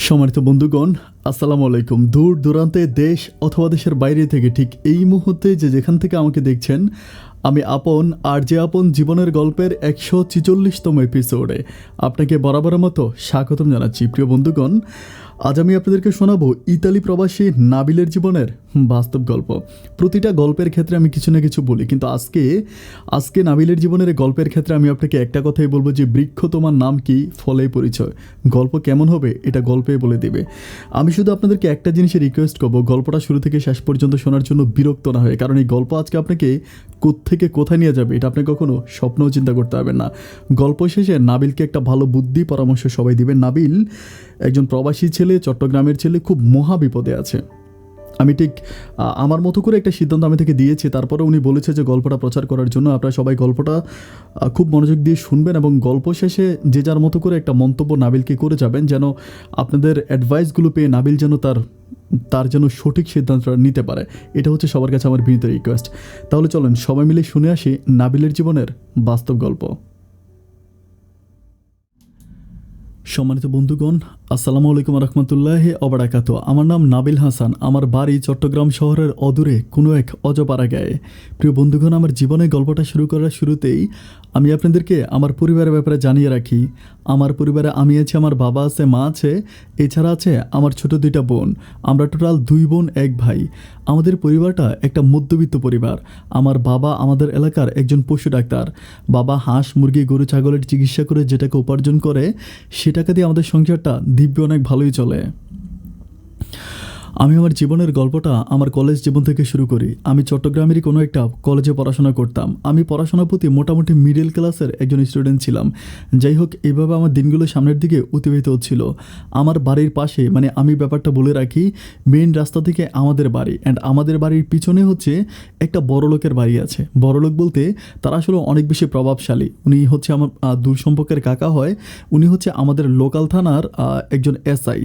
সম্মানিত বন্ধুগণ, আসসালামু আলাইকুম। দূর দূরান্তে দেশ অথবা দেশের বাইরে থেকে ঠিক এই মুহূর্তে যেখান থেকে আমাকে দেখছেন, আমি আপন আর যে আপন জীবনের গল্পের 146তম এপিসোডে আপনাকে বরাবরের মতো স্বাগতম জানাচ্ছি। প্রিয় বন্ধুগণ, আজ আমি আপনাদেরকে শোনাবো ইতালি প্রবাসী নাবিলের জীবনের বাস্তব গল্প। প্রতিটা গল্পের ক্ষেত্রে আমি কিছু না কিছু বলি, কিন্তু আজকে নাবিলের জীবনের গল্পের ক্ষেত্রে আমি আপনাকে একটা কথাই বলবো যে বৃক্ষ তোমার নাম কি, ফলে পরিচয়। গল্প কেমন হবে এটা গল্পে বলে দেবে। আমি শুধু আপনাদেরকে একটা জিনিসের রিকোয়েস্ট করবো, গল্পটা শুরু থেকে শেষ পর্যন্ত শোনার জন্য বিরক্ত না হয়, কারণ এই গল্প আজকে আপনাকে কোত্থেকে কোথায় নিয়ে যাবে এটা আপনি কখনো স্বপ্নও চিন্তা করতে পারবেন না। গল্প শেষে নাবিলকে একটা ভালো বুদ্ধি পরামর্শ সবাই দিবেন। নাবিল একজন প্রবাসী ছেলে, চট্টগ্রামের ছেলে, খুব মহা বিপদে আছে। আমি ঠিক আমার মতো করে একটা সিদ্ধান্ত আমি থেকে দিয়েছি। তারপরে উনি বলেছে যে গল্পটা প্রচার করার জন্য আপনারা সবাই গল্পটা খুব মনোযোগ দিয়ে শুনবেন এবং গল্প শেষে যে যার মতো করে একটা মন্তব্য নাবিলকে করে যাবেন, যেন আপনাদের অ্যাডভাইসগুলো পেয়ে নাবিল যেন তার যেন সঠিক সিদ্ধান্তটা নিতে পারে। এটা হচ্ছে সবার কাছে আমার বিনীত রিকোয়েস্ট। তাহলে চলেন সবাই মিলে শুনে আসি নাবিলের জীবনের বাস্তব গল্প। সম্মানিত বন্ধুগণ, আসসালামু আলাইকুম রহমতুল্লাহি ওবারাকাতু। আমার নাম নাবিল হাসান। আমার বাড়ি চট্টগ্রাম শহরের অদূরে কোনো এক অজপাড়া গায়ে। প্রিয় বন্ধুগণ, আমার জীবনের গল্পটা শুরু করার শুরুতেই আমি আপনাদেরকে আমার পরিবারের ব্যাপারে জানিয়ে রাখি। আমার পরিবারে আমি আছি, আমার বাবা আছে, মা আছে, এছাড়া আছে আমার ছোট দুইটা বোন। আমরা টোটাল 2 বোন 1 ভাই। আমাদের পরিবারটা একটা মধ্যবিত্ত পরিবার। আমার বাবা আমাদের এলাকার একজন পশু ডাক্তার। বাবা হাঁস, মুরগি, গরু, ছাগলের চিকিৎসা করে যে টাকা উপার্জন করে, সে টাকা দিয়ে আমাদের সংসারটা দিব্য অনেক ভালোই চলে। আমি আমার জীবনের গল্পটা আমার কলেজ জীবন থেকে শুরু করি। আমি চট্টগ্রামেরই কোনো একটা কলেজে পড়াশোনা করতাম। আমি পড়াশোনার প্রতি মোটামুটি মিডল ক্লাসের একজন স্টুডেন্ট ছিলাম। যাই হোক, এইভাবে আমার দিনগুলো সামনের দিকে অতিবাহিত হচ্ছিল। আমার বাড়ির পাশে, মানে আমি ব্যাপারটা বলে রাখি, মেইন রাস্তা থেকে আমাদের বাড়ি, অ্যান্ড আমাদের বাড়ির পিছনে হচ্ছে একটা বড়লোকের বাড়ি আছে। বড়লোক বলতে তারা আসলে অনেক বেশি প্রভাবশালী। উনি হচ্ছে আমার দূর সম্পর্কের কাকা হয়। উনি হচ্ছে আমাদের লোকাল থানার একজন এসআই।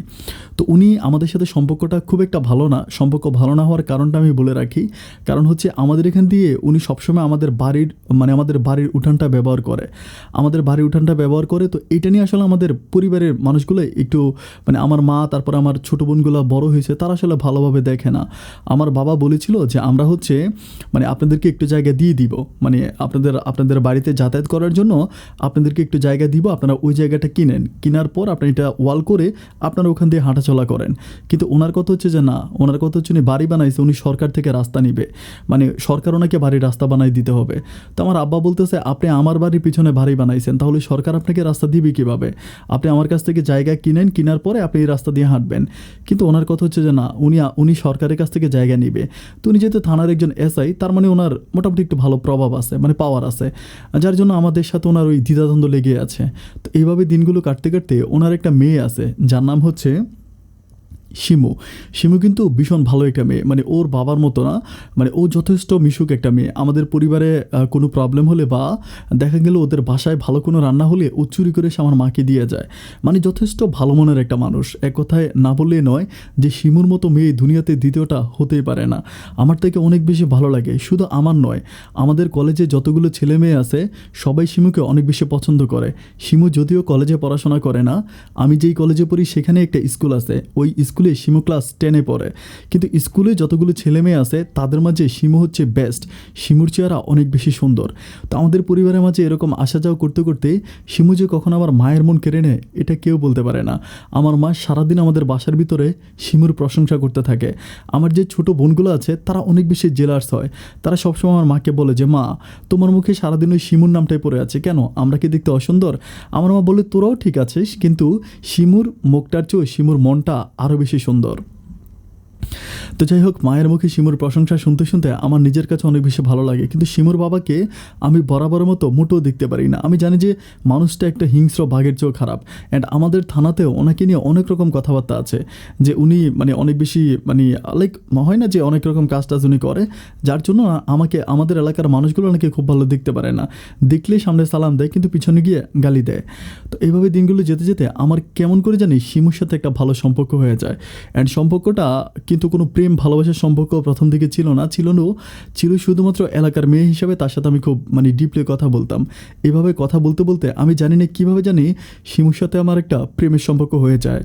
তো উনি আমাদের সাথে সম্পর্কটা খুব একটা ভালো না। সম্পর্ক ভালো না হওয়ার কারণটা আমি বলে রাখি। কারণ হচ্ছে আমাদের এখান দিয়ে উনি সবসময় আমাদের বাড়ির উঠানটা ব্যবহার করে। তো এটা নিয়ে আসলে আমাদের পরিবারের মানুষগুলো একটু, মানে আমার মা, তারপর আমার ছোটো বোনগুলো বড় হয়েছে, তারা আসলে ভালোভাবে দেখে না। আমার বাবা বলেছিল যে আমরা হচ্ছে আপনাদেরকে একটু জায়গা দিয়ে দিব, আপনাদের বাড়িতে যাতায়াত করার জন্য আপনাদেরকে একটু জায়গা দিব, আপনারা ওই জায়গাটা কেনার পর আপনি এটা ওয়াল করে আপনারা ওখান দিয়ে হাঁটাচলা করেন। কিন্তু ওনার কথা হচ্ছে উনি বাড়ি বানাইছে, উনি সরকার থেকে রাস্তা নিবে, সরকার ওনাকে বাড়ির রাস্তা বানাই দিতে হবে। তো আমার আব্বা বলতেছে, আপনি আমার বাড়ির পিছনে বাড়ি বানাইছেন, তাহলে সরকার আপনাকে রাস্তা দিবে কীভাবে? আপনি আমার কাছ থেকে জায়গা কেনার পরে আপনি এই রাস্তা দিয়ে হাঁটবেন। কিন্তু ওনার কথা হচ্ছে যে না, উনি সরকারের কাছ থেকে জায়গা নিবে। তো উনি যেহেতু থানার একজন এসআই, তার ওনার মোটামুটি একটু ভালো প্রভাব আছে, পাওয়ার আছে, যার জন্য আমাদের সাথে ওনার ওই দ্বিধাদ্বন্দ্ব লেগে আছে। তো এইভাবে দিনগুলো কাটতে কাটতে ওনার একটা মেয়ে আছে, যার নাম হচ্ছে শিমু কিন্তু ভীষণ ভালো একটা মেয়ে, ওর বাবার মতো না, ও যথেষ্ট মিশুক একটা মেয়ে। আমাদের পরিবারে কোনো প্রবলেম হলে বা দেখা গেল ওদের বাসায় ভালো কোনো রান্না হলে ও চুরি করে সে আমার মাকে দিয়ে যায়। যথেষ্ট ভালো মনের একটা মানুষ। এক কথায় না বললেই নয় যে শিমুর মতো মেয়ে দুনিয়াতে দ্বিতীয়টা হতেই পারে না। আমার থেকে অনেক বেশি ভালো লাগে। শুধু আমার নয়, আমাদের কলেজে যতগুলো ছেলে মেয়ে আছে সবাই শিমুকে অনেক বেশি পছন্দ করে। শিমু যদিও কলেজে পড়াশোনা করে না, আমি যেই কলেজে পড়ি সেখানে একটা স্কুল আছে, ওই স্কুলে শিমু ক্লাস 10-এ পড়ে। কিন্তু স্কুলে যতগুলো ছেলে মেয়ে আছে তাদের মাঝে শিমু হচ্ছে বেস্ট। শিমুর চেহারা অনেক বেশি সুন্দর। তো আমাদের পরিবারের মাঝে এরকম আসা যাওয়া করতে করতে শিমু যে কখন আমার মায়ের মন কেড়ে নেয় এটা কেউ বলতে পারে না। আমার মা সারাদিন আমাদের বাসার ভিতরে শিমুর প্রশংসা করতে থাকে। আমার যে ছোট বোনগুলো আছে তারা অনেক বেশি জেলার্স হয়। তারা সবসময় আমার মাকে বলে যে মা, তোমার মুখে সারাদিন ওই শিমুর নামটাই পড়ে আছে কেন? আমরা কি দেখতে অসুন্দর? আমার মা বলে, তোরাও ঠিক আছিস, কিন্তু শিমুর মুখটার চেয়ে শিমুর মনটা আরও বেশি সুন্দর। তো যাই হোক, মায়ের মুখে শিমুর প্রশংসা শুনতে শুনতে আমার নিজের কাছে অনেক বেশি ভালো লাগে। কিন্তু শিমুর বাবাকে আমি বরাবরের মতো মোটেও দেখতে পারি না। আমি জানি যে মানুষটা একটা হিংস্র বাঘের চেয়েও খারাপ। অ্যান্ড আমাদের থানাতেও ওনাকে নিয়ে অনেক রকম কথাবার্তা আছে যে উনি অনেক বেশি লাইক হয় না যে অনেক রকম কাজ উনি করে, যার জন্য আমাদের এলাকার মানুষগুলো অনেকে খুব ভালো দেখতে পারে না। দেখলেই সামনে সালাম দেয়, কিন্তু পিছনে গিয়ে গালি দেয়। তো এইভাবে দিনগুলো যেতে যেতে আমার কেমন করে জানি শিমুর সাথে একটা ভালো সম্পর্ক হয়ে যায়। অ্যান্ড সম্পর্কটা কিন্তু কোনো প্রেম ভালোবাসার সম্পর্ক প্রথম দিকে ছিল শুধুমাত্র এলাকার মেয়ে হিসাবে তার সাথে আমি খুব ডিপলি কথা বলতাম। এভাবে কথা বলতে বলতে আমি জানি না কীভাবে শিমুর সাথে আমার একটা প্রেমের সম্পর্ক হয়ে যায়।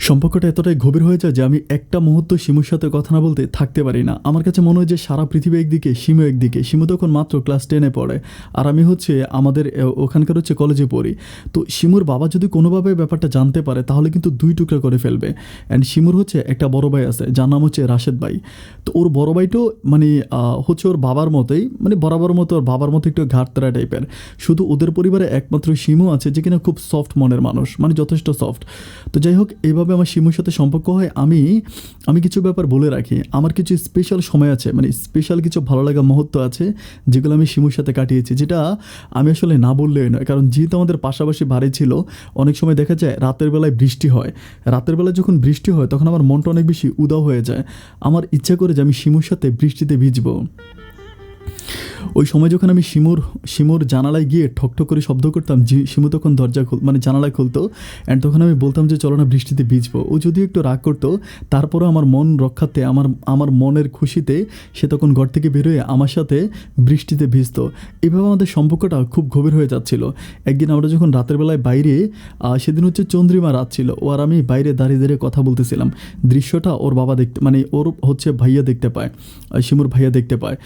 সম্পর্কটা এতটাই গভীর হয়ে যায় যে আমি একটা মুহূর্ত শিমুর সাথে কথা না বলতে থাকতে পারি না। আমার কাছে মনে হয় যে সারা পৃথিবী একদিকে, শিমু একদিকে। শিমু তখন মাত্র ক্লাস 10-এ পড়ে, আর আমি হচ্ছে আমাদের ওখানকার হচ্ছে কলেজে পড়ি। তো শিমুর বাবা যদি কোনোভাবে ব্যাপারটা জানতে পারে তাহলে কিন্তু 2 টুকরা করে ফেলবে। অ্যান্ড শিমুর হচ্ছে একটা বড় ভাই আছে যার নাম হচ্ছে রাশেদ ভাই। তো ওর বড় ভাইটাও মানে হচ্ছে ওর বাবার মতোই, মানে বরাবর মতো ওর বাবার মতো একটু ঘাটতারা টাইপের। শুধু ওদের পরিবারে একমাত্র শিমু আছে যে কিনা খুব সফট মনের মানুষ, মানে যথেষ্ট সফট। তো যাই হোক, এইভাবে আমার শিমুর সাথে সম্পর্ক হয়। আমি কিছু ব্যাপার বলে রাখি, আমার কিছু স্পেশাল সময় আছে, মানে স্পেশাল কিছু ভালো লাগা মুহূর্ত আছে যেগুলো আমি শিমুর সাথে কাটিয়েছি, যেটা আমি আসলে না বললেই নয়। কারণ যেহেতু আমাদের পাশাপাশি বাড়ি ছিল, অনেক সময় দেখা যায় রাতের বেলায় বৃষ্টি হয়। রাতের বেলায় যখন বৃষ্টি হয় তখন আমার মনটা অনেক বেশি উদাও হয়ে যায়। আমার ইচ্ছা করে যে আমি শিমুর সাথে বৃষ্টিতে ভিজবো। ওই সময় যখন আমি শিমুর জানালায় গিয়ে ঠকঠক করে শব্দ করতাম, শিমু তখন দরজা মানে জানালা খুলতো। অ্যান্ড তখন আমি বলতাম যে চলো না বৃষ্টিতে ভিজবো। ও যদিও একটু রাগ করতো, তারপরেও আমার মন রক্ষার্থে, আমার মনের খুশিতে সে তখন ঘর থেকে বেরোয় আমার সাথে বৃষ্টিতে ভিজতো। এভাবে আমাদের সম্পর্কটা খুব গভীর হয়ে যাচ্ছিল। একদিন আমরা যখন রাতের বেলায় বাইরে, সেদিন হচ্ছে চন্দ্রিমা রাত ছিল, ও আর আমি বাইরে দাঁড়িয়ে দাঁড়িয়ে কথা বলতেছিলাম। দৃশ্যটা ওর বাবা দেখতে, মানে ওর হচ্ছে ভাইয়া দেখতে পায়, শিমুর ভাইয়া দেখতে পায়।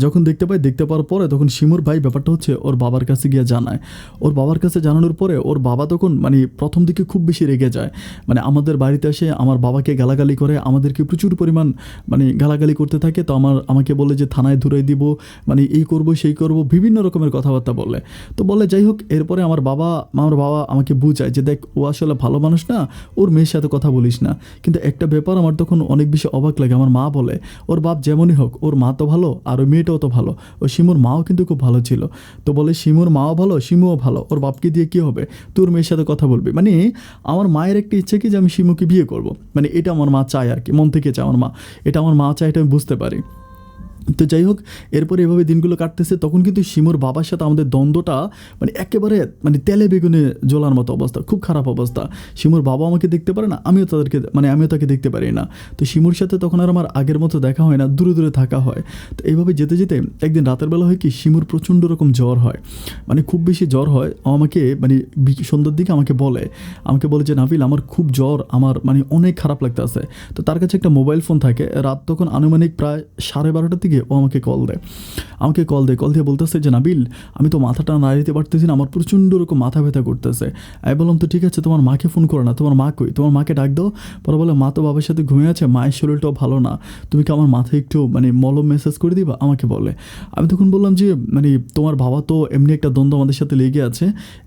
যখন দেখতে পাওয়ার পরে তখন শিমুর ভাই ব্যাপারটা হচ্ছে ওর বাবার কাছে গিয়ে জানায়। ওর বাবার কাছে জানানোর পরে ওর বাবা তখন মানে প্রথম দিকে খুব বেশি রেগে যায়, মানে আমাদের বাড়িতে এসে আমার বাবাকে গালাগালি করে, আমাদেরকে প্রচুর পরিমাণ মানে গালাগালি করতে থাকে। তো আমাকে বলে যে থানায় ধরে দিব, মানে এই করব সেই করব, বিভিন্ন রকমের কথাবার্তা বলে। তো বলে যাই হোক, এরপরে আমার বাবা আমাকে বুঝায় যে দেখ, ও আসলে ভালো মানুষ না, ওর মেয়ের সাথে কথা বলিস না। কিন্তু একটা ব্যাপার আমার তখন অনেক বেশি অবাক লাগে। আমার মা বলে ওর বাপ যেমনই হোক, ওর মা তো ভালো আর ওই মেয়েটাও তো ভালো, ও শিমুর মাও কিন্তু খুব ভালো ছিল। তো বলে শিমুর মাও ভালো, শিমুও ভালো, ওর বাপকে দিয়ে কী হবে, তোর মেয়ের সাথে কথা বলবি। মানে আমার মায়ের একটা ইচ্ছে কি যে আমি শিমুকে বিয়ে করব, মানে এটা আমার মা চায় আর কি, মন থেকে চায় আমার মা, এটা আমার মা চায়, এটা আমি বুঝতে পারি। তো যাই হোক, এরপরে এভাবে দিনগুলো কাটতেছে। তখন কিন্তু শিমুর বাবার সাথে আমাদের দ্বন্দ্বটা মানে একেবারে মানে তেলে বেগুনে জ্বলার মতো অবস্থা, খুব খারাপ অবস্থা। শিমুর বাবা আমাকে দেখতে পারে না, আমিও তাকে দেখতে পারি না। তো শিমুর সাথে তখন আর আমার আগের মতো দেখা হয় না, দূরে দূরে থাকা হয়। তো এইভাবে যেতে যেতে একদিন রাতের বেলা হয় কি, শিমুর প্রচণ্ড রকম জ্বর হয়, মানে খুব বেশি জ্বর হয়। আমাকে মানে সন্ধ্যার দিকে আমাকে বলে যে নাবিল, আমার খুব জ্বর, আমার মানে অনেক খারাপ লাগতেছে। তো তার কাছে একটা মোবাইল ফোন থাকে। রাত তখন আনুমানিক প্রায় 12:30টার দিকে ও আমাকে কল দিয়ে বলতেছে যে নাবিল, আমি তো মাথাটা নাড়িতে পারতেছি না, আমার প্রচণ্ড রকম মাথা ব্যথা করতেছে। আমি বললাম তো ঠিক আছে, তোমার মাকে ফোন করো না, তোমার মা কই, তোমার মাকে ডাক দাও। পরে বলে মা তো বাবার সাথে ঘুমিয়ে আছে, মায়ের শরীরটাও ভালো না, তুমি কি আমার মাথায় একটু মানে মলম মেসেজ করে দিবা, আমাকে বলে। আমি তখন বললাম যে মানে তোমার বাবা তো এমনি একটা দ্বন্দ্ব আমাদের সাথে লেগে আছে,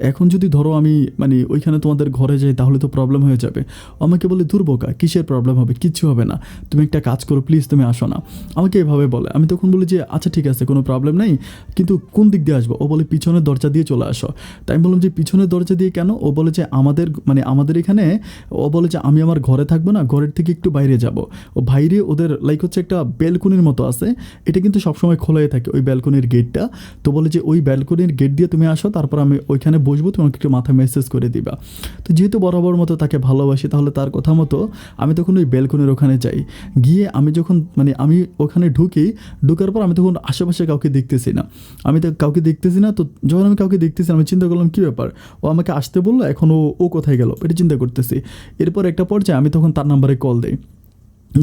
এখন যদি ধরো আমি মানে ওইখানে তোমাদের ঘরে যাই তাহলে তো প্রবলেম হয়ে যাবে। আমাকে বলে দুর্বোকা, কিসের প্রবলেম হবে, কিচ্ছু হবে না, তুমি একটা কাজ করো প্লিজ, তুমি আসো না, আমাকে এভাবে বলে। আমি তখন বলি যে আচ্ছা ঠিক আছে, কোনো প্রবলেম নেই, কিন্তু কোন দিক দিয়ে আসবো? ও বলে পিছনের দরজা দিয়ে চলে আসো। তাই আমি বললাম যে পিছনের দরজা দিয়ে কেন? ও বলে যে আমাদের এখানে, ও বলে যে আমি আমার ঘরে থাকবো না, ঘরের থেকে একটু বাইরে যাব। ও বাইরে ওদের লাইক হচ্ছে একটা ব্যালকনির মতো আছে, এটা কিন্তু সবসময় খোলাই থাকে ওই ব্যালকনির গেটটা। তো বলে যে ওই ব্যালকনির গেট দিয়ে তুমি আসো, তারপর আমি ওইখানে বসবো, তোমাকে একটু মাথায় মেসেজ করে দিবা। তো যেহেতু বরাবর মতো তাকে ভালোবাসি, তাহলে তার কথা মতো আমি তখন ওই ব্যালকনির ওখানে যাই। গিয়ে আমি যখন মানে আমি ওখানে ঢুকার পর আমি তখন আশেপাশে কাউকে দেখতেছি না, তো যখন আমি কাউকে দেখতেছি আমি চিন্তা করলাম কী ব্যাপার, ও আমাকে আসতে বললো, এখন ও কোথায় গেল, এটা চিন্তা করতেছি। এরপর একটা পর্যায়ে আমি তখন তার নাম্বারে কল দিই।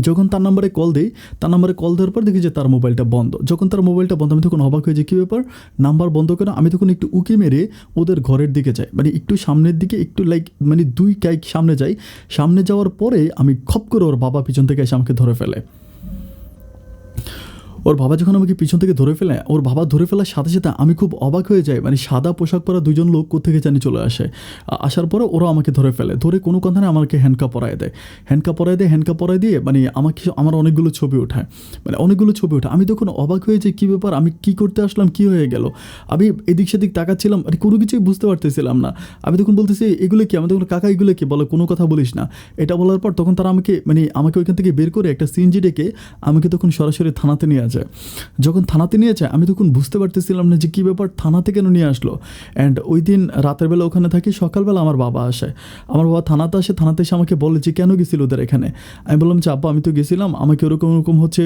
যখন তার নাম্বারে কল দেওয়ার পর দেখি যে তার মোবাইলটা বন্ধ। যখন তার মোবাইলটা বন্ধ, আমি তখন অবাক হয়ে যে কী ব্যাপার, নাম্বার বন্ধ করে আমি তখন একটু উকি মেরে ওদের ঘরের দিকে যাই, মানে একটু সামনের দিকে, একটু লাইক মানে 2 কাইক সামনে যাই। সামনে যাওয়ার পরে আমি খপ করে ওর বাবা পিছন থেকে এসে আমাকে ধরে ফেলে। ওর বাবা যখন আমাকে পিছন থেকে ধরে ফেলার সাথে সাথে আমি খুব অবাক হয়ে যাই, মানে সাদা পোশাক পরা 2জন লোক কোত্থেকে জানি চলে আসে। আসার পরে ওরা আমাকে ধরে ফেলে, ধরে কোনো কথা না আমাকে হ্যান্ডকাপ পরায় দিয়ে মানে আমার অনেকগুলো ছবি ওঠায়। আমি তখন অবাক হয়ে যাই, কী ব্যাপার, আমি কী করতে আসলাম, কী হয়ে গেল। আমি এদিক সেদিক তাকাচ্ছিলাম, মানে কোনো কিছুই বুঝতে পারতেছিলাম না। আমি তখন বলতেছি এগুলো কি, আমি তখন কাকা এগুলো কি, বলে কোনো কথা বলিস না। এটা বলার পর তখন তারা আমাকে ওইখান থেকে বের করে একটা সিএনজি ডেকে আমাকে তখন সরাসরি থানাতে নিয়ে যায়। যায়। যখন থানাতে নিয়ে যায় আমি তখন বুঝতে পারতেছিলাম না যে কী ব্যাপার, থানাতে কেন নিয়ে আসলো। অ্যান্ড ওই দিন রাতের বেলা ওখানে থাকি, সকালবেলা আমার বাবা আসে। আমার বাবা থানাতে আসে, থানাতে এসে আমাকে বলে যে কেন গেছিল ওদের এখানে। আমি বললাম যে আব্বা আমি তো গেছিলাম, আমাকে ওরকম ওরকম হচ্ছে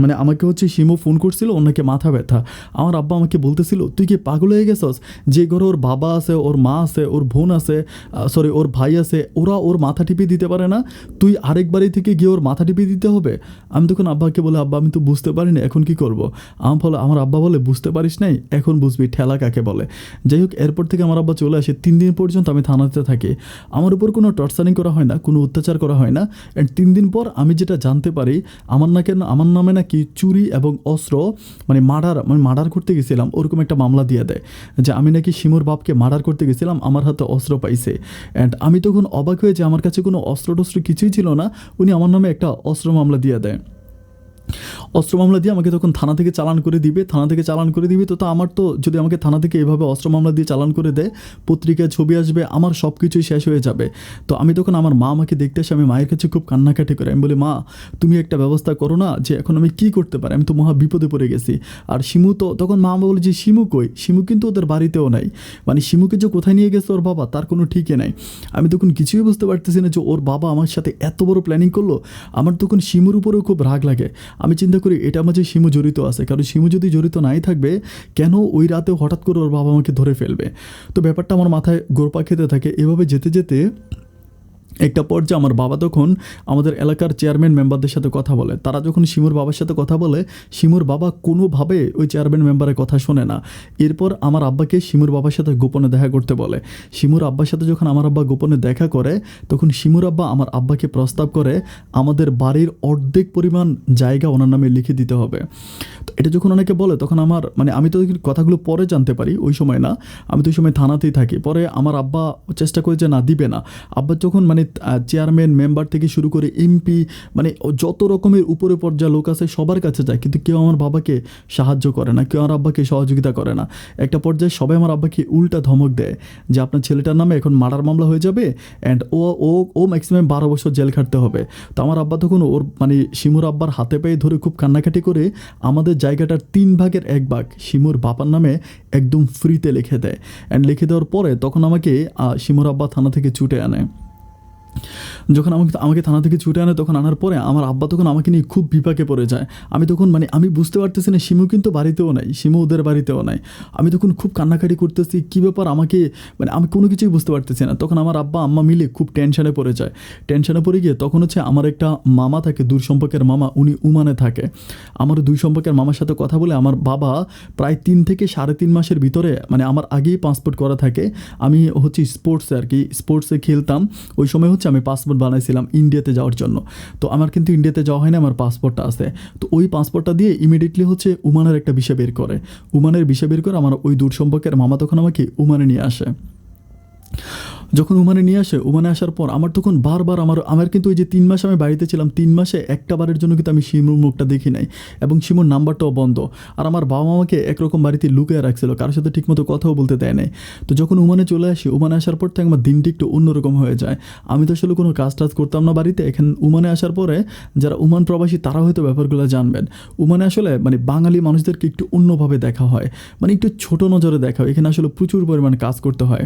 মানে আমাকে হচ্ছে শিমু ফোন করছিল, ওনাকে মাথা ব্যথা। আমার আব্বা আমাকে বলতেছিল তুই কি পাগল হয়ে গেছস, যে ঘরে ওর বাবা আছে, ওর মা আছে, ওর বোন আছে, সরি ওর ভাই আছে, ওরা ওর মাথা টিপিয়ে দিতে পারে না, তুই আরেক বাড়ি থেকে গিয়ে ওর মাথা টিপিয়ে দিতে হবে। আমি তখন আব্বাকে বলে আব্বা আমি তো বুঝতে পারিনি, এখন কি করব। আমার আব্বা বলে বুঝতে পারিস নাই, এখন বুঝবি ঠেলা কাকে বলে। যাই হোক, এরপর থেকে আমার আব্বা চলে আসে। 3 দিন পর্যন্ত আমি থানাতে থাকি। আমার উপর কোনো টর্চারিং করা হয় না, কোনো অত্যাচার করা হয় না। অ্যান্ড 3 দিন পর আমি যেটা জানতে পারি আমার নামে নাকি চুরি এবং অস্ত্র মানে মার্ডার করতে গেছিলাম ওরকম একটা মামলা দিয়ে দেয়, যে আমি নাকি শিমুর বাপকে মার্ডার করতে গেছিলাম, আমার হাতে অস্ত্র পাইছে। অ্যান্ড আমি তখন অবাক হয়ে যে আমার কাছে কোনো অস্ত্র টস্ত্র কিছুই ছিল না, উনি আমার নামে একটা অস্ত্র মামলা দিয়ে দেয়। অস্ত্র মামলা দিয়ে আমাকে তখন থানা থেকে চালান করে দিবে। তো আমার তো যদি আমাকে থানা থেকে এভাবে অস্ত্র মামলা দিয়ে চালান করে দেয়, পত্রিকায় ছবি আসবে, আমার সব কিছুই শেষ হয়ে যাবে। তো আমি তখন আমার মা আমাকে দেখতে আসে, আমি মায়ের কাছে খুব কান্নাকাটি করে আমি বলি মা তুমি একটা ব্যবস্থা করো না, যে এখন আমি কী করতে পারি, আমি তো মহা বিপদে পড়ে গেছি। আর শিমু তো তখন মা বলে যে শিমু কই, শিমু কিন্তু ওদের বাড়িতেও নাই, মানে শিমুকে যে কোথায় নিয়ে গেছে ওর বাবা তার কোনো ঠিকই নাই। আমি তখন কিছুই বুঝতে পারতেছি না যে ওর বাবা আমার সাথে এত বড় প্ল্যানিং করলো। আমার তখন শিমুর উপরেও খুব রাগ লাগে। আমি চিন্তা করি এটা মাঝে শিমু জড়িত আছে, কারণ শিমু যদি জড়িত নাই থাকবে কেন ওই রাতে হঠাৎ করে ওর বাবা আমাকে ধরে ফেলবে। তো ব্যাপারটা আমার মাথায় গোরপা খেতে থাকে। এভাবে যেতে যেতে একটা পর্যায়ে আমার বাবা তখন আমাদের এলাকার চেয়ারম্যান মেম্বারদের সাথে কথা বলে। তারা যখন শিমুর বাবার সাথে কথা বলে, শিমুর বাবা কোনোভাবে ওই চেয়ারম্যান মেম্বারের কথা শোনে না। এরপর আমার আব্বাকে শিমুর বাবার সাথে গোপনে দেখা করতে বলে। শিমুর আব্বার সাথে যখন আমার আব্বা গোপনে দেখা করে, তখন শিমুর আব্বা আমার আব্বাকে প্রস্তাব করে আমাদের বাড়ির অর্ধেক পরিমাণ জায়গা ওনার নামে লিখে দিতে হবে। তো এটা যখন অনেকে বলে তখন আমার আমি তো কথাগুলো পরে জানতে পারি, ওই সময় না, আমি তো ওই সময় থানাতেই থাকি। পরে আমার আব্বা চেষ্টা করে যে না দিবে না। আব্বা যখন চেয়ারম্যান মেম্বার থেকে শুরু করে এমপি যত রকমের উপরে পর্যায়ে লোক আছে সবার কাছে যায়, কিন্তু কেউ আমার বাবাকে সাহায্য করে না, কেউ আমার আব্বাকে সহযোগিতা করে না। একটা পর্যায়ে সবাই আমার আব্বাকে উল্টা ধমক দেয় যে আপনার ছেলেটার নামে এখন মার্ডার মামলা হয়ে যাবে, অ্যান্ড ও ম্যাক্সিমাম 12 বছর জেল খাটতে হবে। তো আমার আব্বা তখন ওর শিমুর আব্বার হাতে পায়ে ধরে খুব কান্নাকাটি করে আমাদের জায়গাটার 3 ভাগের 1 ভাগ শিমুর বাবার নামে একদম ফ্রিতে লিখে দেয়। অ্যান্ড লিখে দেওয়ার পরে তখন আমাকে শিমুর আব্বা থানা থেকে ছুটে আনে। যখন আমাকে থানা থেকে ছুটে আনে, তখন আনার পরে আমার আব্বা তখন আমাকে নিয়ে খুব বিপাকে পড়ে যায়। আমি তখন আমি বুঝতে পারতেছি না, শিমু কিন্তু বাড়িতেও নাই, শিমু ওদের বাড়িতেও নাই। আমি তখন খুব কান্নাকাটি করতেছি, কী ব্যাপার আমাকে আমি কোনো কিছুই বুঝতে পারতেছি না। তখন আমার আব্বা আম্মা মিলে খুব টেনশনে পড়ে যায়। টেনশনে পড়ে গিয়ে তখন হচ্ছে আমার একটা মামা থাকে, দূর সম্পর্কের মামা, উনি ওমানে থাকে। আমার 2 সম্পর্কের মামার সাথে কথা বলে আমার বাবা প্রায় 3 থেকে 3.5 মাসের ভিতরে আমার আগেই পাসপোর্ট করা থাকে। আমি হচ্ছে স্পোর্টসে খেলতাম, ওই সময় হচ্ছে আমি পাসপোর্ট বানাইছিলাম ইন্ডিয়াতে যাওয়ার জন্য। তো আমার কিন্তু ইন্ডিয়াতে যাওয়া হয় না, আমার পাসপোর্টটা আছে। তো ওই পাসপোর্টটা দিয়ে ইমিডিয়েটলি হচ্ছে ওমানের একটা ভিসা বের করে। আমার ওই দূর সম্পর্কের মামা তখন আমাকে ওমানে নিয়ে আসে। যখন ওমানে নিয়ে আসে, ওমানে আসার পর আমার তখন বারবার আমার কিন্তু ওই যে 3 মাস আমি বাড়িতে ছিলাম, 3 মাসে একটা বারের জন্য কিন্তু আমি শিমুর মুখটা দেখি নাই, এবং শিমুর নাম্বারটাও বন্ধ। আর আমার বাবা মামাকে একরকম বাড়িতে লুকিয়ে রাখছিল, কারোর সাথে ঠিকমতো কথাও বলতে দেয় নাই। তো যখন ওমানে চলে আসি, ওমানে আসার পর থেকে আমার দিনটি একটু অন্যরকম হয়ে যায়। আমি তো আসলে কোনো কাজ টাজ করতাম না বাড়িতে। এখানে ওমানে আসার পরে যারা ওমান প্রবাসী তারা হয়তো ব্যাপারগুলো জানবেন। ওমানে আসলে বাঙালি মানুষদেরকে একটু অন্যভাবে দেখা হয়, একটু ছোট নজরে দেখা হয়। এখানে আসলে প্রচুর পরিমাণে কাজ করতে হয়,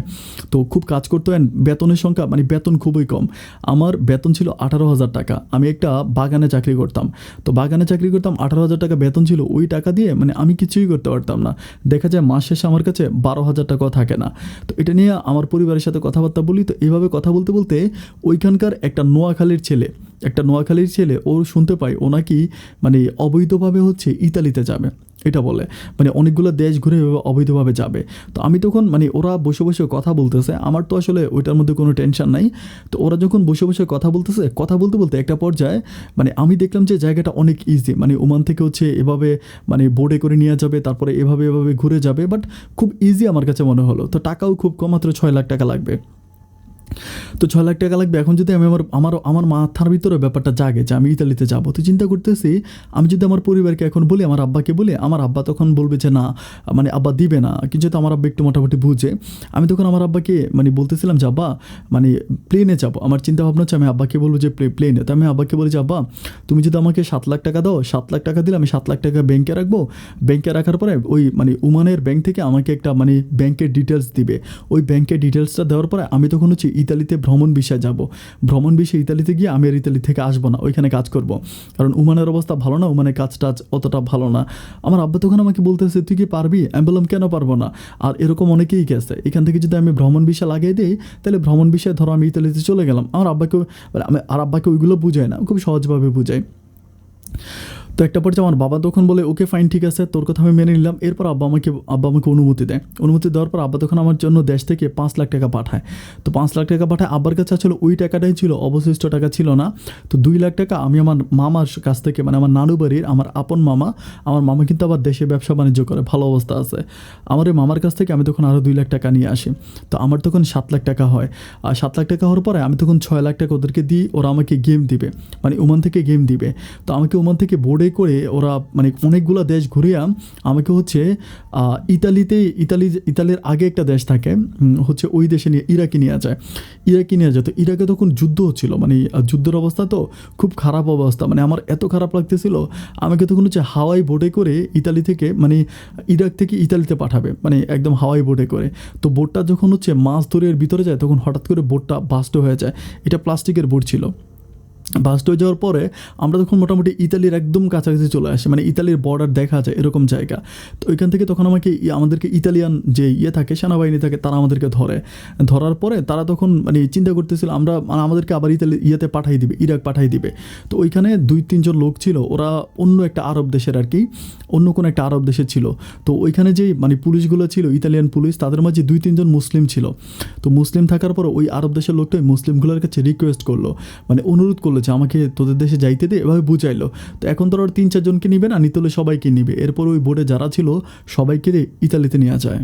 তো খুব কাজ করতে হয়। বেতনের সংখ্যা বেতন খুবই কম। আমার বেতন ছিল 18,000 টাকা। আমি একটা বাগানে চাকরি করতাম। তো বাগানে চাকরি করতাম, 18,000 টাকা বেতন ছিল। ওই টাকা দিয়ে আমি কিছুই করতে পারতাম না। দেখা যায় মাস শেষে আমার কাছে 12,000 টাকাও থাকে না। তো এটা নিয়ে আমার পরিবারের সাথে কথাবার্তা বলি। তো এইভাবে কথা বলতে বলতে ওইখানকার একটা নোয়াখালীর ছেলে ওর শুনতে পাই ও নাকি অবৈধভাবে হচ্ছে ইতালিতে যাবে, এটা বলে অনেকগুলো দেশ ঘুরে অবৈধভাবে যাবে। তো আমি তখন ওরা বসে বসে কথা বলতেছে, আমার তো আসলে ওইটার মধ্যে কোনো টেনশন নাই। তো ওরা যখন বসে বসে কথা বলতে বলতে একটা পর্যায়ে আমি দেখলাম যে জায়গাটা অনেক ইজি, ওমান থেকে হচ্ছে এভাবে বোর্ডে করে নিয়ে যাবে, তারপরে এভাবে ঘুরে যাবে, বাট খুব ইজি আমার কাছে মনে হলো। তো টাকাও খুব কম, মাত্র 6 লাখ টাকা লাগবে। তো ৬ লাখ টাকা লাগবে। এখন যদি আমি আমার মাথার ভিতরে ব্যাপারটা জাগে যে আমি ইতালিতে যাবো। তো চিন্তা করতেছি, আমি যদি আমার পরিবারকে এখন বলি, আমার আব্বাকে বলি, আমার আব্বা তখন বলবে যে না, মানে আব্বা দিবে না। কিন্তু যেহেতু আমার আব্বা একটু মোটামুটি বুঝে, আমি তখন আমার আব্বাকে মানে বলতেছিলাম যে আব্বা, মানে প্লেনে যাবো। আমার চিন্তা ভাবনা হচ্ছে আমি আব্বাকে বলবো যে প্লেনে। তো আমি আব্বাকে বলি যে আব্বা, তুমি যদি আমাকে 7 লাখ টাকা দাও, 7 লাখ টাকা দিলে আমি 7 লাখ টাকা ব্যাংকে রাখবো। ব্যাংকে রাখার পরে ওই মানে ওমানের ব্যাংক থেকে আমাকে একটা মানে ব্যাংকের ডিটেলস দিবে। ওই ব্যাংকের ডিটেলসটা দেওয়ার পরে আমি তখন হচ্ছে ইতালিতে ভ্রমণ ভিসায় যাব। ভ্রমণ ভিসায় ইতালিতে গিয়ে আমি আর ইতালি থেকে আসবো না, ওইখানে কাজ করব। কারণ ওমানের অবস্থা ভালো না, ওমানের কাজ টাজ অতটা ভালো না। আমার আব্বা তখন আমাকে বলতেছে তুই কি পারবি? আমি বললাম কেন পারবো না, আর এরকম অনেকেই গেছে। এখান থেকে যদি আমি ভ্রমণ ভিসা লাগিয়ে দিই, তাহলে ভ্রমণ ভিসায় ধরো আমি ইতালিতে চলে গেলাম। আমার আব্বাকে মানে আর আব্বাকে ওইগুলো বুঝায় না, খুব সহজভাবে বুঝায়। তো একটা পর্যায়ে আমার বাবা তখন বলে ওকে ফাইন, ঠিক আছে, তোর কথা আমি মেনে নিলাম। এরপর আব্বা আমাকে অনুমতি দেয়। অনুমতি দেওয়ার পর আব্বা তখন আমার জন্য দেশ থেকে 5 লাখ টাকা পাঠায়। তো 5 লাখ টাকা পাঠায়, আব্বার কাছে আসলে ওই টাকাটাই ছিল, অবশিষ্ট টাকা ছিল না। তো 2 লাখ টাকা আমি আমার মামার কাছ থেকে, মানে আমার নানু বাড়ির আমার আপন মামা, আমার মামা কিন্তু আবার দেশে ব্যবসা বাণিজ্য করে, ভালো অবস্থা আছে। আমার এই মামার কাছ থেকে আমি তখন আরও 2 লাখ টাকা নিয়ে আসি। তো আমার তখন 7 লাখ টাকা হয়। আর 7 লাখ টাকা হওয়ার পরে আমি তখন 6 লাখ টাকা ওদেরকে দিই, ওরা আমাকে গেম দিবে, মানে ওমান থেকে গেম দিবে। তো আমাকে ওমান থেকে বোর্ডে করে ওরা মানে অনেকগুলো দেশ ঘুরিয়ে আমাকে হচ্ছে ইতালির আগে একটা দেশ থাকে, হচ্ছে ওই দেশে নিয়ে ইরাকে নিয়ে যায়। তো ইরাকে তখন যুদ্ধ হচ্ছিল, মানে যুদ্ধের অবস্থা তো খুব খারাপ অবস্থা। মানে আমার এত খারাপ লাগতেছিল, আমাকে তখন হচ্ছে হাওয়াই বোটে করে ইতালি থেকে, মানে ইরাক থেকে ইতালিতে পাঠাবে, মানে একদম হাওয়াই বোটে করে। তো বোটটা যখন হচ্ছে মাছ ধরে ভিতরে যায়, তখন হঠাৎ করে বোটটা বাস্ট হয়ে যায়। এটা প্লাস্টিকের বোট ছিল। বাস্ট হয়ে যাওয়ার পরে আমরা তখন মোটামুটি ইতালির একদম কাছাকাছি চলে আসি, মানে ইতালির বর্ডার দেখা যায় এরকম জায়গা। তো ওইখান থেকে তখন আমাদেরকে ইতালিয়ান যে থাকে, সেনাবাহিনী থাকে, তারা আমাদেরকে ধরার পরে তারা তখন মানে চিন্তা করতেছিল আমাদেরকে আবার ইয়েতে পাঠাই দিবে, ইরাক পাঠাই দিবে। তো ওইখানে 2-3 জন লোক ছিল, ওরা অন্য একটা আরব দেশের আর কি, অন্য কোনো একটা আরব দেশে ছিল। তো ওইখানে যেই মানে পুলিশগুলো ছিল, ইতালিয়ান পুলিশ, তাদের মাঝে 2-3 জন মুসলিম ছিল। তো মুসলিম থাকার পর ওই আরব দেশের লোকটা মুসলিমগুলোর কাছে রিকোয়েস্ট করলো, মানে অনুরোধ করলো যে আমাকে তোদের দেশে যাইতে দে, এভাবে বুঝাইলো। তো এখন তো আর 3-4 জনকে নিবে না, নিতে হলে সবাইকে নিবে। এরপর ওই বোর্ডে যারা ছিল সবাইকে ইতালিতে নেওয়া যায়।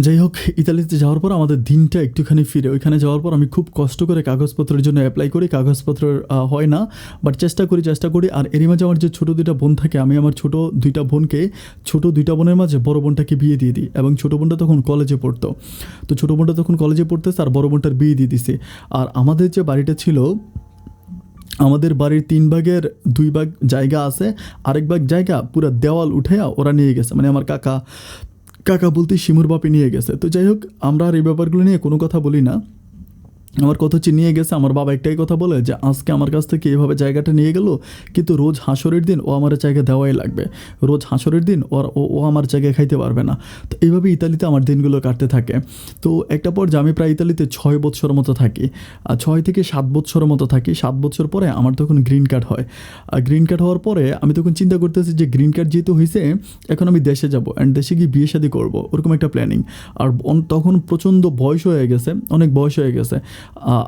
যাই হোক, ইতালিতে যাওয়ার পর আমাদের দিনটা একটুখানি ফিরে, ওইখানে যাওয়ার পর আমি খুব কষ্ট করে কাগজপত্রের জন্য অ্যাপ্লাই করি। কাগজপত্র হয় না, বাট চেষ্টা করি। আর এরই মাঝে আমার যে ছোটো 2টা বোন থাকে, আমি আমার ছোটো 2টা বোনকে, ছোটো 2টা বোনের মাঝে বড় বোনটাকে বিয়ে দিয়ে দিই। এবং ছোটো বোনটা তখন কলেজে পড়তো। তো ছোটো বোনটা তখন কলেজে পড়তেছে, আর বড় বোনটার বিয়ে দিয়ে দিছে। আর আমাদের যে বাড়িটা ছিল, আমাদের বাড়ির 3 ভাগের 2 ভাগ জায়গা আছে, আরেক ভাগ জায়গা পুরো দেওয়াল উঠে ওরা নিয়ে গেছে, মানে আমার কাকা বলতে শিমুর বাপি নিয়ে গেছে। তো যাই হোক, আমরা আর এই ব্যাপারগুলো নিয়ে কোনো কথা বলি না। আমার কথা হচ্ছে নিয়ে গেছে, আমার বাবা একটাই কথা বলে যে আজকে আমার কাছ থেকে এভাবে জায়গাটা নিয়ে গেল, কিন্তু রোজ হাসরের দিন ও আমার জায়গা দেওয়াই লাগবে। রোজ হাসরের দিন ও আমার জায়গায় খাইতে পারবে না। তো এইভাবে ইতালিতে আমার দিনগুলো কাটতে থাকে। তো একটা পর আমি প্রায় ইতালিতে 6 বছর মতো থাকি, 6 থেকে 7 বছরের মতো থাকি। 7 বছর পরে আমার তখন গ্রিন কার্ড হয়। আর গ্রিন কার্ড হওয়ার পরে আমি তখন চিন্তা করতেছি যে গ্রিন কার্ড যেহেতু হয়েছে, এখন আমি দেশে যাব, অ্যান্ড দেশে গিয়ে বিয়ে শাদী করবো, ওরকম একটা প্ল্যানিং। আর তখন প্রচণ্ড বয়স হয়ে গেছে, অনেক বয়স হয়ে গেছে।